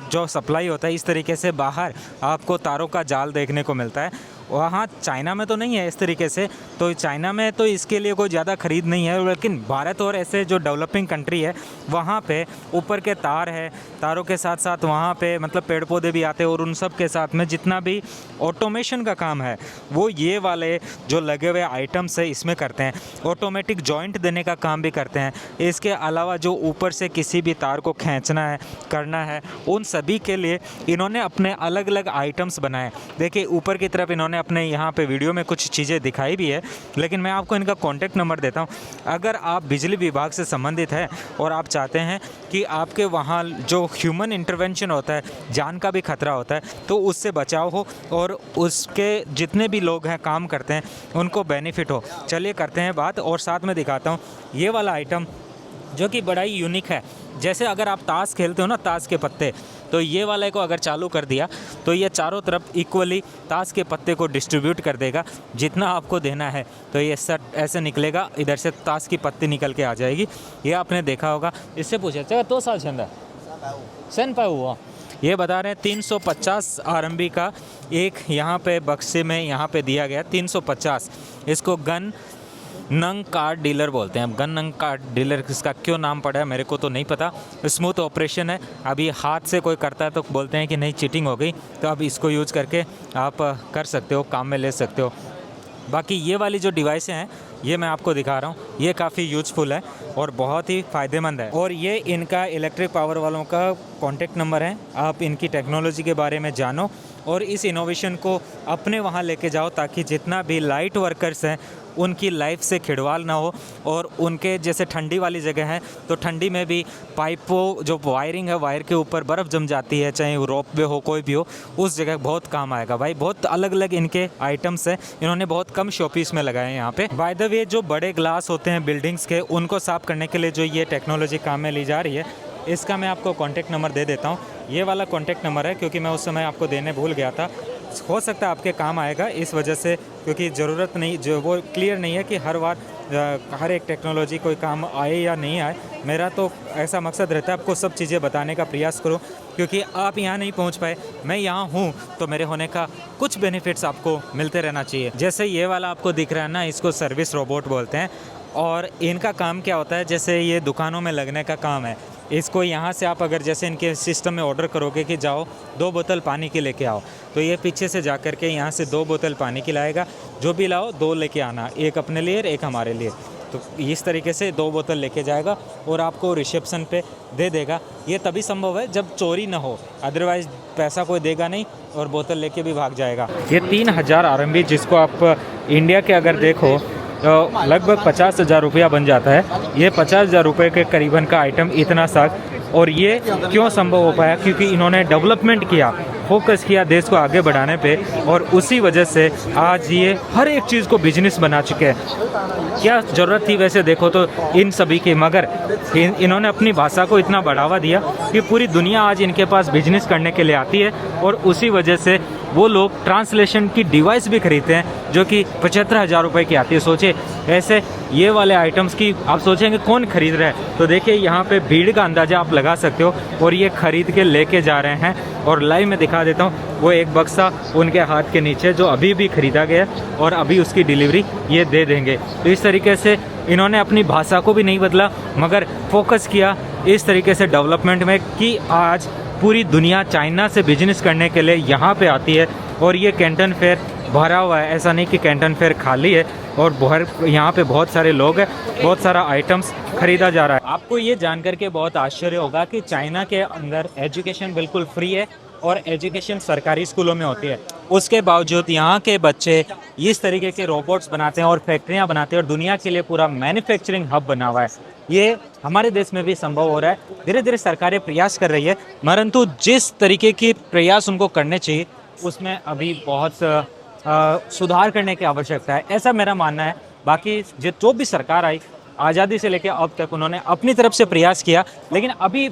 जो सप्लाई होता है, इस तरीके से बाहर आपको तारों का जाल देखने को मिलता है वहाँ चाइना में तो नहीं है इस तरीके से, तो चाइना में तो इसके लिए कोई ज़्यादा ख़रीद नहीं है, लेकिन भारत और ऐसे जो डेवलपिंग कंट्री है वहाँ पे ऊपर के तार है, तारों के साथ साथ वहाँ पे मतलब पेड़ पौधे भी आते हैं, और उन सब के साथ में जितना भी ऑटोमेशन का काम है वो ये वाले जो लगे हुए आइटम्स है इसमें करते हैं। ऑटोमेटिक जॉइंट देने का काम भी करते हैं। इसके अलावा जो ऊपर से किसी भी तार को खींचना है, करना है, उन सभी के लिए इन्होंने अपने अलग अलग आइटम्स बनाए। देखिए ऊपर की तरफ इन्होंने अपने यहाँ पे वीडियो में कुछ चीज़ें दिखाई भी है, लेकिन मैं आपको इनका कॉन्टैक्ट नंबर देता हूँ। अगर आप बिजली विभाग से संबंधित हैं और आप चाहते हैं कि आपके वहाँ जो ह्यूमन इंटरवेंशन होता है, जान का भी खतरा होता है, तो उससे बचाव हो और उसके जितने भी लोग हैं काम करते हैं उनको बेनिफिट हो। चलिए करते हैं बात, और साथ में दिखाता हूँ ये वाला आइटम जो कि बड़ा ही यूनिक है। जैसे अगर आप ताश खेलते हो ना, ताश के पत्ते, तो ये वाले को अगर चालू कर दिया तो ये चारों तरफ इक्वली ताश के पत्ते को डिस्ट्रीब्यूट कर देगा जितना आपको देना है। तो ये सट ऐसे निकलेगा, इधर से ताश की पत्ती निकल के आ जाएगी। ये आपने देखा होगा। इससे पूछा चलो 2 साल चंदा सन पाए हुआ, ये बता रहे हैं 350 RMB का एक यहाँ पे बक्से में यहाँ पे दिया गया 350। इसको गन नंग कार्ड डीलर बोलते हैं। अब गन नंग कार्ड डीलर इसका क्यों नाम पड़ा है मेरे को तो नहीं पता। स्मूथ ऑपरेशन है। अभी हाथ से कोई करता है तो बोलते हैं कि नहीं चीटिंग हो गई, तो अब इसको यूज़ करके आप कर सकते हो, काम में ले सकते हो। बाकी ये वाली जो डिवाइसें हैं ये मैं आपको दिखा रहा हूँ, ये काफ़ी यूजफुल है और बहुत ही फ़ायदेमंद है। और ये इनका इलेक्ट्रिक पावर वालों का कॉन्टैक्ट नंबर है। आप इनकी टेक्नोलॉजी के बारे में जानो और इस इनोवेशन को अपने वहाँ लेके जाओ, ताकि जितना भी लाइट वर्कर्स हैं उनकी लाइफ से खिलवाड़ ना हो। और उनके जैसे ठंडी वाली जगह है तो ठंडी में भी पाइपों जो वायरिंग है, वायर के ऊपर बर्फ़ जम जाती है, चाहे रोप वे हो कोई भी हो, उस जगह बहुत काम आएगा भाई। बहुत अलग अलग इनके आइटम्स हैं, इन्होंने बहुत कम शॉपीस में लगाए हैं यहाँ पे। बाय द वे जो बड़े ग्लास होते हैं बिल्डिंग्स के, उनको साफ़ करने के लिए जो ये टेक्नोलॉजी काम में ली जा रही है, इसका मैं आपको कॉन्टैक्ट नंबर दे देता हूँ। ये वाला कॉन्टैक्ट नंबर है क्योंकि मैं उस समय आपको देने भूल गया था। हो सकता है आपके काम आएगा इस वजह से, क्योंकि ज़रूरत नहीं, जो वो क्लियर नहीं है कि हर बार हर एक टेक्नोलॉजी कोई काम आए या नहीं आए। मेरा तो ऐसा मकसद रहता है आपको सब चीज़ें बताने का प्रयास करूं, क्योंकि आप यहाँ नहीं पहुँच पाए, मैं यहाँ हूँ तो मेरे होने का कुछ बेनिफिट्स आपको मिलते रहना चाहिए। जैसे ये वाला आपको दिख रहा है ना, इसको सर्विस रोबोट बोलते हैं। और इनका काम क्या होता है, जैसे ये दुकानों में लगने का काम है। इसको यहाँ से आप अगर जैसे इनके सिस्टम में ऑर्डर करोगे कि जाओ 2 बोतल पानी की लेके आओ, तो ये पीछे से जा कर के यहाँ से 2 बोतल पानी की लाएगा। जो भी लाओ 2 लेके आना, एक अपने लिए और एक हमारे लिए। तो इस तरीके से 2 बोतल लेके जाएगा और आपको रिसेप्शन पे दे देगा। ये तभी संभव है जब चोरी ना हो, अदरवाइज़ पैसा कोई देगा नहीं और बोतल लेके भी भाग जाएगा। ये 3000 RMB, जिसको आप इंडिया के अगर देखो तो लगभग 50,000 रुपया बन जाता है। ये 50,000 रुपये के करीबन का आइटम इतना सा। और ये क्यों संभव हो पाया, क्योंकि इन्होंने डेवलपमेंट किया, फोकस किया देश को आगे बढ़ाने पे, और उसी वजह से आज ये हर एक चीज़ को बिजनेस बना चुके हैं। क्या ज़रूरत थी वैसे देखो तो इन सभी की, मगर इन्होंने अपनी भाषा को इतना बढ़ावा दिया कि पूरी दुनिया आज इनके पास बिजनेस करने के लिए आती है। और उसी वजह से वो लोग ट्रांसलेशन की डिवाइस भी खरीदते हैं जो कि 75,000 रुपये की आती है। सोचे ऐसे ये वाले आइटम्स की आप सोचेंगे कौन खरीद रहा है, तो देखिए यहाँ पे भीड़ का अंदाज़ा आप लगा सकते हो। और ये खरीद के लेके जा रहे हैं और लाइव में दिखा देता हूँ। वो एक बक्सा उनके हाथ के नीचे जो अभी भी खरीदा गया और अभी उसकी डिलीवरी ये दे देंगे। तो इस तरीके से इन्होंने अपनी भाषा को भी नहीं बदला, मगर फोकस किया इस तरीके से डेवलपमेंट में कि आज पूरी दुनिया चाइना से बिजनेस करने के लिए यहाँ पे आती है। और ये कैंटन फेयर भरा हुआ है, ऐसा नहीं कि कैंटन फेयर खाली है। और यहाँ पे बहुत सारे लोग हैं, बहुत सारा आइटम्स खरीदा जा रहा है। आपको ये जानकर के बहुत आश्चर्य होगा कि चाइना के अंदर एजुकेशन बिल्कुल फ्री है और एजुकेशन सरकारी स्कूलों में होती है। उसके बावजूद यहाँ के बच्चे इस तरीके के रोबोट्स बनाते हैं और फैक्ट्रियाँ बनाते हैं और दुनिया के लिए पूरा मैन्युफैक्चरिंग हब बना हुआ है। ये हमारे देश में भी संभव हो रहा है। धीरे धीरे सरकारें प्रयास कर रही है, परंतु जिस तरीके के प्रयास उनको करने चाहिए उसमें अभी बहुत सुधार करने की आवश्यकता है, ऐसा मेरा मानना है। बाकी जो भी सरकार आई आज़ादी से लेकर अब तक उन्होंने अपनी तरफ से प्रयास किया, लेकिन अभी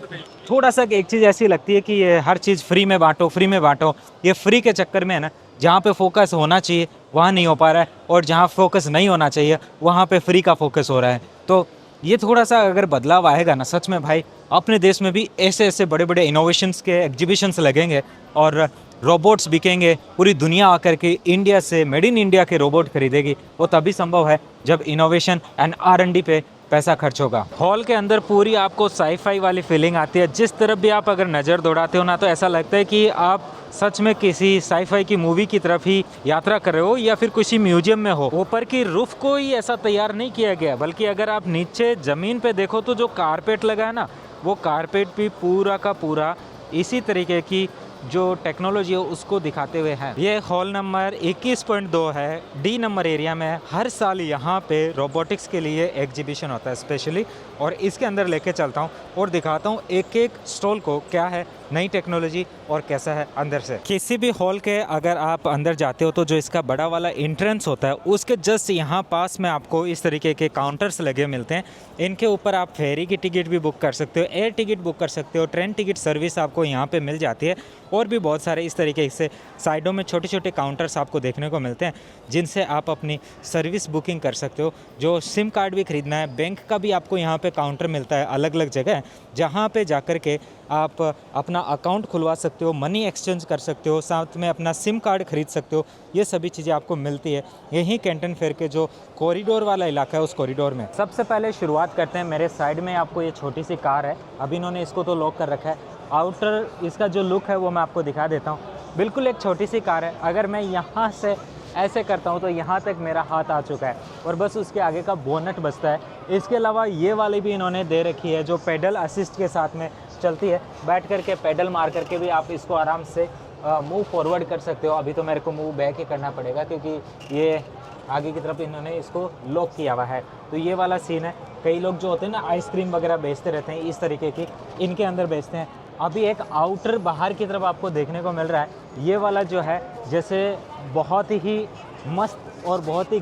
थोड़ा सा एक चीज़ ऐसी लगती है कि ये हर चीज़ फ्री में बांटो, फ्री में बांटो। ये फ्री के चक्कर में है ना, जहाँ पे फोकस होना चाहिए वहाँ नहीं हो पा रहा है, और जहाँ फोकस नहीं होना चाहिए वहाँ पे फ्री का फोकस हो रहा है। तो ये थोड़ा सा अगर बदलाव आएगा ना, सच में भाई अपने देश में भी ऐसे ऐसे बड़े बड़े इनोवेशंस के एग्जीबिशंस लगेंगे और रोबोट्स बिकेंगे, पूरी दुनिया आकर के इंडिया से मेड इन इंडिया के रोबोट खरीदेगी, वो तभी संभव है जब इनोवेशन एंड R&D पे पैसा खर्च होगा। हॉल के अंदर पूरी आपको साई-फाई वाली फीलिंग आती है। जिस तरफ भी आप अगर नज़र दौड़ाते हो ना, तो ऐसा लगता है कि आप सच में किसी साई-फाई की मूवी की तरफ ही यात्रा कर रहे हो या फिर किसी म्यूजियम में हो। ऊपर की रूफ को ही ऐसा तैयार नहीं किया गया, बल्कि अगर आप नीचे ज़मीन पे देखो तो जो कारपेट लगा है ना, वो कारपेट भी पूरा का पूरा इसी तरीके की जो टेक्नोलॉजी है उसको दिखाते हुए है। ये हॉल नंबर 21.2 है, डी नंबर एरिया में है। हर साल यहाँ पे रोबोटिक्स के लिए एग्जीबिशन होता है स्पेशली, और इसके अंदर लेके चलता हूँ और दिखाता हूँ एक एक स्टॉल को क्या है नई टेक्नोलॉजी और कैसा है अंदर से। किसी भी हॉल के अगर आप अंदर जाते हो तो जो इसका बड़ा वाला एंट्रेंस होता है उसके जस्ट यहाँ पास में आपको इस तरीके के काउंटर्स लगे मिलते हैं। इनके ऊपर आप फेरी की टिकट भी बुक कर सकते हो, एयर टिकट बुक कर सकते हो, ट्रेन टिकट सर्विस आपको यहाँ पे मिल जाती है, और भी बहुत सारे इस तरीके से साइडों में छोटे छोटे काउंटर्स आपको देखने को मिलते हैं जिनसे आप अपनी सर्विस बुकिंग कर सकते हो। जो सिम कार्ड भी ख़रीदना है, बैंक का भी आपको यहाँ पे काउंटर मिलता है अलग अलग जगह, जहाँ पे जाकर के आप अपना अकाउंट खुलवा सकते हो, मनी एक्सचेंज कर सकते हो, साथ में अपना सिम कार्ड खरीद सकते हो। ये सभी चीज़ें आपको मिलती है यहीं कैंटन फेयर के जो कॉरिडोर वाला इलाका है उस कॉरिडोर में। सबसे पहले शुरुआत करते हैं, मेरे साइड में आपको ये छोटी सी कार है, अभी इन्होंने इसको तो लॉक कर रखा है। आउटर इसका जो लुक है वो मैं आपको दिखा देता हूँ। बिल्कुल एक छोटी सी कार है, अगर मैं यहाँ से ऐसे करता हूँ तो यहाँ तक मेरा हाथ आ चुका है, और बस उसके आगे का बोनट बचता है। इसके अलावा ये वाली भी इन्होंने दे रखी है जो पेडल असिस्ट के साथ में चलती है, बैठ करके पेडल मार करके भी आप इसको आराम से मूव फॉरवर्ड कर सकते हो। अभी तो मेरे को मूव बैक ही करना पड़ेगा क्योंकि ये आगे की तरफ इन्होंने इसको लॉक किया हुआ है। तो ये वाला सीन है। कई लोग जो होते हैं ना आइसक्रीम वगैरह बेचते रहते हैं, इस तरीके की इनके अंदर बेचते हैं। अभी एक आउटर बाहर की तरफ आपको देखने को मिल रहा है, ये वाला जो है जैसे बहुत ही मस्त और बहुत ही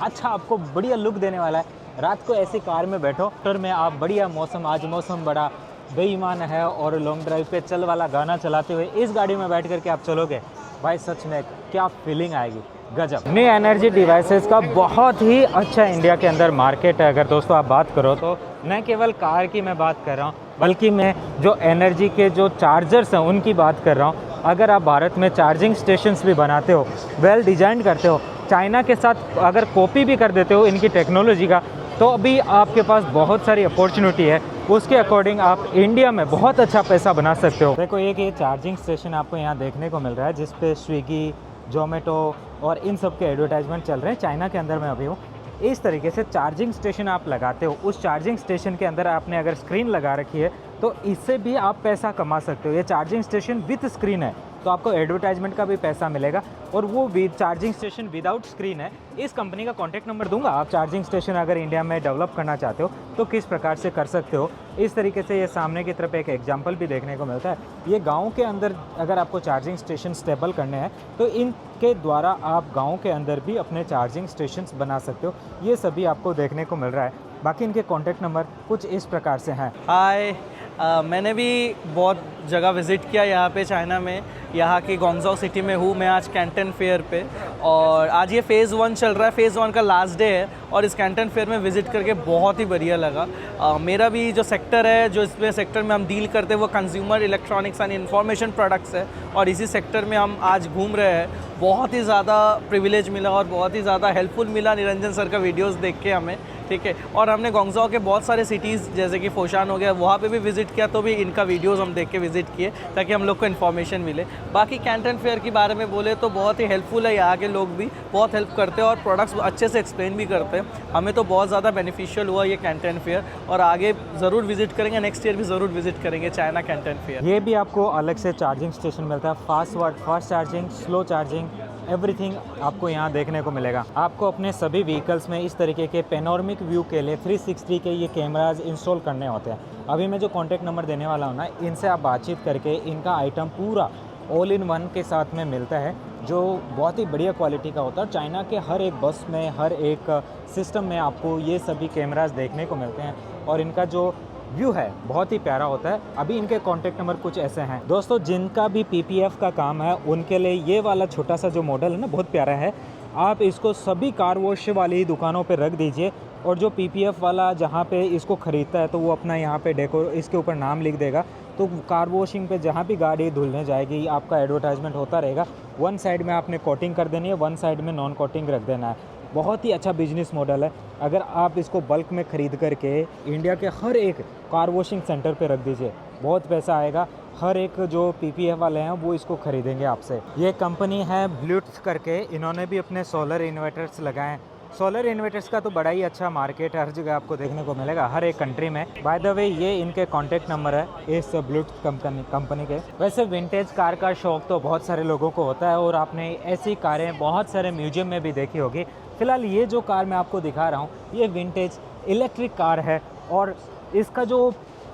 अच्छा आपको बढ़िया लुक देने वाला है। रात को ऐसी कार में बैठो, टर में आप बढ़िया मौसम, आज मौसम बड़ा बेईमान है, और लॉन्ग ड्राइव पे चल वाला गाना चलाते हुए इस गाड़ी में बैठ करके आप चलोगे, भाई सच में क्या फीलिंग आएगी, गजब। न्यू एनर्जी डिवाइसेस का बहुत ही अच्छा इंडिया के अंदर मार्केट है। अगर दोस्तों आप बात करो तो न केवल कार की मैं बात कर रहा हूँ, बल्कि मैं जो एनर्जी के जो चार्जर्स हैं उनकी बात कर रहा हूँ। अगर आप भारत में चार्जिंग स्टेशंस भी बनाते हो, वेल डिजाइन करते हो, चाइना के साथ अगर कॉपी भी कर देते हो इनकी टेक्नोलॉजी का, तो अभी आपके पास बहुत सारी अपॉर्चुनिटी है। उसके अकॉर्डिंग आप इंडिया में बहुत अच्छा पैसा बना सकते हो। देखो एक ये चार्जिंग स्टेशन आपको यहाँ देखने को मिल रहा है जिस पे स्विगी, जोमेटो और इन सब के एडवर्टाइजमेंट चल रहे हैं। चाइना के अंदर मैं अभी हूँ। इस तरीके से चार्जिंग स्टेशन आप लगाते हो, उस चार्जिंग स्टेशन के अंदर आपने अगर स्क्रीन लगा रखी है तो इससे भी आप पैसा कमा सकते हो। ये चार्जिंग स्टेशन विथ स्क्रीन है तो आपको एडवर्टाइजमेंट का भी पैसा मिलेगा, और वो भी चार्जिंग स्टेशन विदाउट स्क्रीन है। इस कंपनी का कॉन्टैक्ट नंबर दूंगा, आप चार्जिंग स्टेशन अगर इंडिया में डेवलप करना चाहते हो तो किस प्रकार से कर सकते हो। इस तरीके से ये सामने की तरफ एक एग्जांपल भी देखने को मिलता है। ये गाँव के अंदर अगर आपको चार्जिंग स्टेशन स्टेबल करने हैं तो इनके द्वारा आप गाँव के अंदर भी अपने चार्जिंग स्टेशन बना सकते हो। ये सभी आपको देखने को मिल रहा है। बाकी इनके कॉन्टैक्ट नंबर कुछ इस प्रकार से हैं। हाय, मैंने भी बहुत जगह विज़िट किया यहाँ पे चाइना में। यहाँ की गोंगझोउ सिटी में हूँ मैं आज कैंटन फेयर पे, और आज ये फ़ेज़ 1 चल रहा है। फ़ेज़ 1 का लास्ट डे है, और इस कैंटन फेयर में विज़िट करके बहुत ही बढ़िया लगा। मेरा भी जो सेक्टर है, जो इसमें सेक्टर में हम डील करते हैं वो consumer electronics and information products है, और इसी सेक्टर में हम आज घूम रहे हैं। बहुत ही ज़्यादा प्रिविलेज मिला और बहुत ही ज़्यादा हेल्पफुल मिला निरंजन सर का वीडियोज़ देख के हमें, ठीक है। और हमने गोंगझोउ के बहुत सारे सिटीज़ जैसे कि फोशान हो गया, वहाँ पे भी विज़िट किया, तो भी इनका वीडियोज़ हम देख के विज़िट किए ताकि हम लोग को इन्फॉर्मेशन मिले। बाकी कैंटन फेयर के बारे में बोले तो बहुत ही हेल्पफुल है, यहाँ के लोग भी बहुत हेल्प करते हैं और प्रोडक्ट्स अच्छे से एक्सप्लेन भी करते हैं। हमें तो बहुत ज़्यादा बेनिफिशियल हुआ ये कैंटन फेयर, और आगे ज़रूर विज़िट करेंगे, नेक्स्ट ईयर भी ज़रूर विज़िट करेंगे चाइना कैंटन फेयर। ये भी आपको अलग से चार्जिंग स्टेशन मिलता है, fast charging, slow charging, everything आपको यहाँ देखने को मिलेगा। आपको अपने सभी व्हीकल्स में इस तरीके के पेनोरमिक व्यू के लिए 360 के ये कैमराज इंस्टॉल करने होते हैं। अभी मैं जो कॉन्टैक्ट नंबर देने वाला हूँ ना, इनसे आप बातचीत करके इनका आइटम पूरा ऑल इन वन के साथ में मिलता है, जो बहुत ही बढ़िया क्वालिटी का होता है। चाइना के हर एक बस में, हर एक सिस्टम में आपको ये सभी कैमराज देखने को मिलते हैं, और इनका जो व्यू है बहुत ही प्यारा होता है। अभी इनके कॉन्टैक्ट नंबर कुछ ऐसे हैं। दोस्तों जिनका भी PPF का काम है उनके लिए ये वाला छोटा सा जो मॉडल है ना, बहुत प्यारा है। आप इसको सभी कार वॉश वाली दुकानों पे रख दीजिए, और जो PPF वाला जहाँ पे इसको ख़रीदता है तो वो अपना यहाँ पे इसके ऊपर नाम लिख देगा। तो कार वॉशिंग पे जहाँ भी गाड़ी धुलने जाएगी आपका एडवर्टाइजमेंट होता रहेगा। वन साइड में आपने कोटिंग कर देनी है, वन साइड में नॉन कोटिंग रख देना है। बहुत ही अच्छा बिजनेस मॉडल है। अगर आप इसको बल्क में ख़रीद करके इंडिया के हर एक कार वॉशिंग सेंटर पे रख दीजिए, बहुत पैसा आएगा। हर एक जो PPF वाले हैं वो इसको ख़रीदेंगे आपसे। ये कंपनी है ब्लूट्स करके, इन्होंने भी अपने सोलर इन्वर्टर्स लगाए हैं। सोलर इन्वर्टर्स का तो बड़ा ही अच्छा मार्केट है, हर जगह आपको देखने को मिलेगा, हर एक कंट्री में। बाय द वे ये इनके कॉन्टैक्ट नंबर है इस ब्लूट्स कंपनी के। वैसे विंटेज कार का शौक़ तो बहुत सारे लोगों को होता है और आपने ऐसी कारें बहुत सारे म्यूजियम में भी देखी होगी। फ़िलहाल ये जो कार मैं आपको दिखा रहा हूँ ये विंटेज इलेक्ट्रिक कार है और इसका जो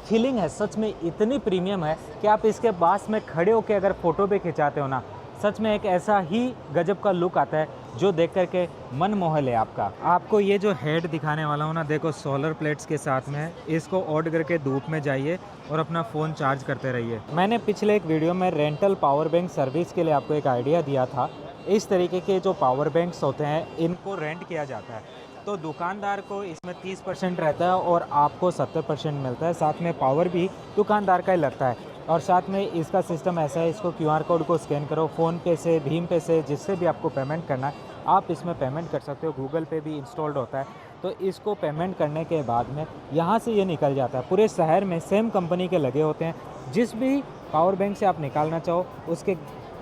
फीलिंग है सच में इतनी प्रीमियम है कि आप इसके पास में खड़े होकर अगर फ़ोटो भी खिंचाते हो ना, सच में एक ऐसा ही गजब का लुक आता है जो देख कर के मन मोह ले आपका। आपको ये जो हेड दिखाने वाला हूँ ना, देखो सोलर प्लेट्स के साथ में, इसको ऑन करके धूप में जाइए और अपना फ़ोन चार्ज करते रहिए। मैंने पिछले एक वीडियो में रेंटल पावर बैंक सर्विस के लिए आपको एक आइडिया दिया था। इस तरीके के जो पावर बैंक्स होते हैं इनको रेंट किया जाता है, तो दुकानदार को इसमें 30% रहता है और आपको 70% मिलता है। साथ में पावर भी दुकानदार का ही लगता है और साथ में इसका सिस्टम ऐसा है, इसको QR कोड को स्कैन करो, फ़ोन पे से, भीम पे से, जिससे भी आपको पेमेंट करना है आप इसमें पेमेंट कर सकते हो। गूगल पे भी इंस्टॉल्ड होता है। तो इसको पेमेंट करने के बाद में यहाँ से ये निकल जाता है। पूरे शहर में सेम कंपनी के लगे होते हैं, जिस भी पावर बैंक से आप निकालना चाहो उसके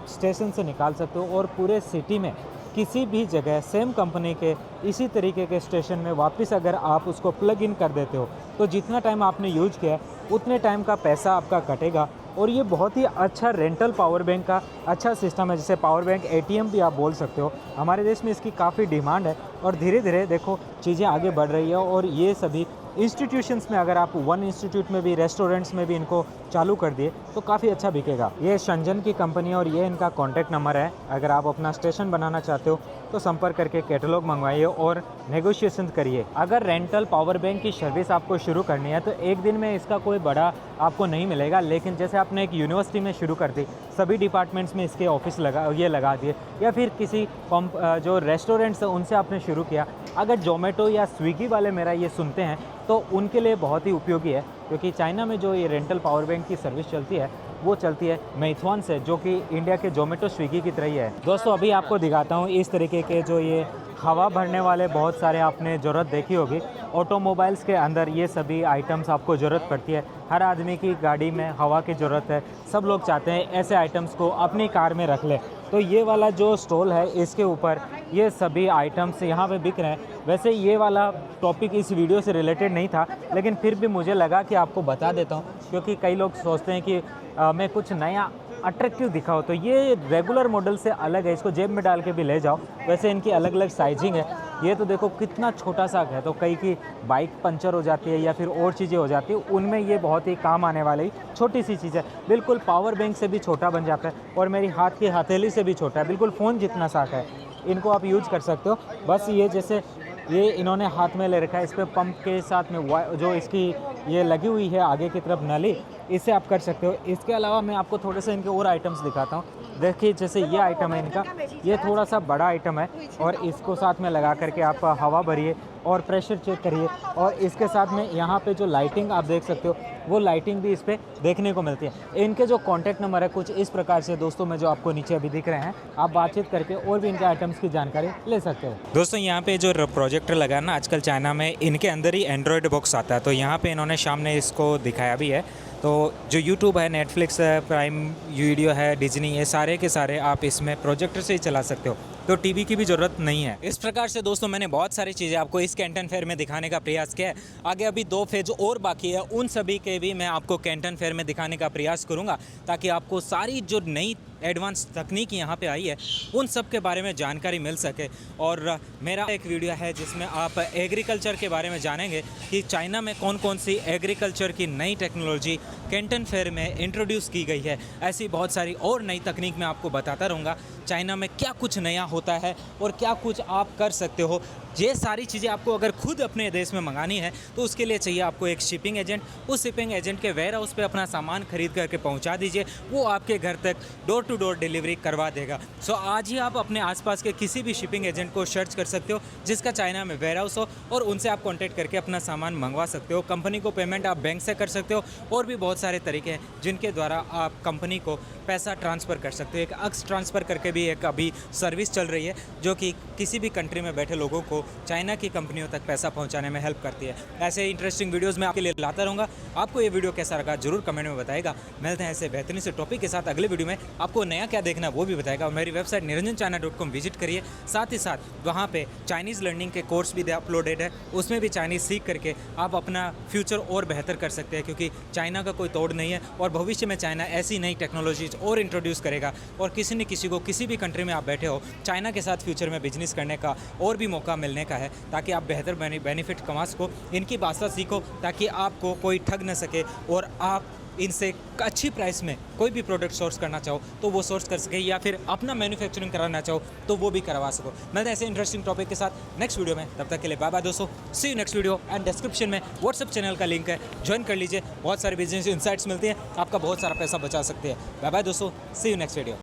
स्टेशन से निकाल सकते हो और पूरे सिटी में किसी भी जगह सेम कंपनी के इसी तरीके के स्टेशन में वापस अगर आप उसको प्लग इन कर देते हो तो जितना टाइम आपने यूज किया है उतने टाइम का पैसा आपका कटेगा। और ये बहुत ही अच्छा रेंटल पावर बैंक का अच्छा सिस्टम है, जिसे पावर बैंक ATM भी आप बोल सकते हो। हमारे देश में इसकी काफ़ी डिमांड है और धीरे धीरे देखो चीज़ें आगे बढ़ रही है और ये सभी इंस्टीट्यूशंस में, अगर आप वन इंस्टीट्यूट में भी, रेस्टोरेंट्स में भी इनको चालू कर दिए तो काफ़ी अच्छा बिकेगा। ये शंजन की कंपनी है और ये इनका कॉन्टैक्ट नंबर है। अगर आप अपना स्टेशन बनाना चाहते हो तो संपर्क करके कैटलॉग मंगवाइए और नेगोशिएशन करिए। अगर रेंटल पावर बैंक की सर्विस आपको शुरू करनी है तो एक दिन में इसका कोई बड़ा आपको नहीं मिलेगा, लेकिन जैसे आपने एक यूनिवर्सिटी में शुरू कर दी, सभी डिपार्टमेंट्स में इसके ऑफिस लगा दिए, या फिर किसी जो रेस्टोरेंट्स हैं उनसे आपने शुरू किया। अगर जोमेटो या स्विगी वाले मेरा ये सुनते हैं तो उनके लिए बहुत ही उपयोगी है, क्योंकि चाइना में जो ये रेंटल पावर बैंक की सर्विस चलती है वो चलती है मेइथुआन से, जो कि इंडिया के जोमेटो स्विगी की तरह ही है। दोस्तों अभी आपको दिखाता हूँ इस तरीके के जो ये हवा भरने वाले बहुत सारे आपने ज़रूरत देखी होगी। ऑटोमोबाइल्स के अंदर ये सभी आइटम्स आपको ज़रूरत पड़ती है। हर आदमी की गाड़ी में हवा की ज़रूरत है, सब लोग चाहते हैं ऐसे आइटम्स को अपनी कार में रख ले। तो ये वाला जो स्टॉल है इसके ऊपर ये सभी आइटम्स यहाँ पे बिक रहे हैं। वैसे ये वाला टॉपिक इस वीडियो से रिलेटेड नहीं था, लेकिन फिर भी मुझे लगा कि आपको बता देता हूँ, क्योंकि कई लोग सोचते हैं कि मैं कुछ नया अट्रैक्टिव दिखाओ। तो ये रेगुलर मॉडल से अलग है, इसको जेब में डाल के भी ले जाओ। वैसे इनकी अलग अलग साइजिंग है। ये तो देखो कितना छोटा सा है, तो कई की बाइक पंचर हो जाती है या फिर और चीज़ें हो जाती है, उनमें ये बहुत ही काम आने वाली छोटी सी चीज़ है। बिल्कुल पावर बैंक से भी छोटा बन जाता है और मेरी हाथ की हथेली से भी छोटा है, बिल्कुल फ़ोन जितना सा है। इनको आप यूज कर सकते हो। बस ये जैसे ये इन्होंने हाथ में ले रखा है, इस पर पंप के साथ में जो इसकी ये लगी हुई है आगे की तरफ नली, इससे आप कर सकते हो। इसके अलावा मैं आपको थोड़े से इनके और आइटम्स दिखाता हूँ। देखिए जैसे ये आइटम है इनका, ये थोड़ा सा बड़ा आइटम है और इसको साथ में लगा करके आप हवा भरिए और प्रेशर चेक करिए। और इसके साथ में यहाँ पे जो लाइटिंग आप देख सकते हो वो लाइटिंग भी इस पर देखने को मिलती है। इनके जो कॉन्टैक्ट नंबर है कुछ इस प्रकार से दोस्तों में जो आपको नीचे अभी दिख रहे हैं, आप बातचीत करके और भी इनके आइटम्स की जानकारी ले सकते हो। दोस्तों यहाँ पे जो प्रोजेक्टर लगा है ना, आजकल चाइना में इनके अंदर ही एंड्रॉयड बॉक्स आता है, तो यहाँ पे इन्होंने सामने इसको दिखाया भी है। तो जो यूट्यूब है, नेटफ्लिक्स है, प्राइम वीडियो है, डिज्नी, ये सारे के सारे आप इसमें प्रोजेक्टर से ही चला सकते हो, तो टीवी की भी ज़रूरत नहीं है। इस प्रकार से दोस्तों मैंने बहुत सारी चीज़ें आपको इस कैंटन फेयर में दिखाने का प्रयास किया है। आगे अभी 2 फेज और बाकी है, उन सभी के भी मैं आपको कैंटन फेयर में दिखाने का प्रयास करूँगा, ताकि आपको सारी जो नई एडवांस तकनीक यहाँ पे आई है उन सब के बारे में जानकारी मिल सके। और मेरा एक वीडियो है जिसमें आप एग्रीकल्चर के बारे में जानेंगे कि चाइना में कौन कौन सी एग्रीकल्चर की नई टेक्नोलॉजी कैंटन फेयर में इंट्रोड्यूस की गई है। ऐसी बहुत सारी और नई तकनीक मैं आपको बताता रहूँगा। चाइना में क्या कुछ नया होता है और क्या कुछ आप कर सकते हो ये सारी चीज़ें आपको अगर खुद अपने देश में मंगानी है तो उसके लिए चाहिए आपको एक शिपिंग एजेंट। उस शिपिंग एजेंट के वेयर हाउस पे अपना सामान खरीद करके पहुंचा दीजिए, वो आपके घर तक डोर टू डोर डिलीवरी करवा देगा। सो आज ही आप अपने आसपास के किसी भी शिपिंग एजेंट को सर्च कर सकते हो जिसका चाइना में वेयर हाउस हो, और उनसे आप कॉन्टैक्ट करके अपना सामान मंगवा सकते हो। कंपनी को पेमेंट आप बैंक से कर सकते हो, और भी बहुत सारे तरीके हैं जिनके द्वारा आप कंपनी को पैसा ट्रांसफ़र कर सकते हो। एक अक्स ट्रांसफ़र करके भी एक अभी सर्विस चल रही है जो कि किसी भी कंट्री में बैठे लोगों को चाइना की कंपनियों तक पैसा पहुंचाने में हेल्प करती है। ऐसे इंटरेस्टिंग वीडियोस मैं आपके लिए लाता रहूँगा। आपको ये वीडियो कैसा लगा जरूर कमेंट में बताएगा। मिलते हैं ऐसे बेहतरीन से टॉपिक के साथ अगले वीडियो में। आपको नया क्या देखना है वो भी बताएगा। और मेरी वेबसाइट niranjanchina.com विजिट करिए। साथ ही साथ वहाँ पे चाइनीज़ लर्निंग के कोर्स भी अपलोडेड है, उसमें भी चाइनीज़ सीख करके आप अपना फ्यूचर और बेहतर कर सकते हैं, क्योंकि चाइना का कोई तोड़ नहीं है और भविष्य में चाइना ऐसी नई टेक्नोलॉजीज और इंट्रोड्यूस करेगा। और किसी न किसी को किसी भी कंट्री में आप बैठे हो, चाइना के साथ फ्यूचर में बिजनेस करने का और भी मौका मिलने का है, ताकि आप बेहतर बेनिफिट कमा सको। इनकी भाषा सीखो ताकि आपको कोई ठग न सके, और आप इनसे अच्छी प्राइस में कोई भी प्रोडक्ट सोर्स करना चाहो तो वो सोर्स कर सके, या फिर अपना मैन्युफैक्चरिंग कराना चाहो तो वो भी करवा सको। मिलते हैं ऐसे इंटरेस्टिंग टॉपिक के साथ नेक्स्ट वीडियो में। तब तक के लिए बाय बाय दोस्तों, see you next video. And description में व्हाट्सएप चैनल का लिंक है, ज्वाइन कर लीजिए। बहुत सारे बिजनेस इंसाइट्स मिलते हैं, आपका बहुत सारा पैसा बचा सकते हैं। बाय बाय दोस्तों, सी यू नेक्स्ट वीडियो।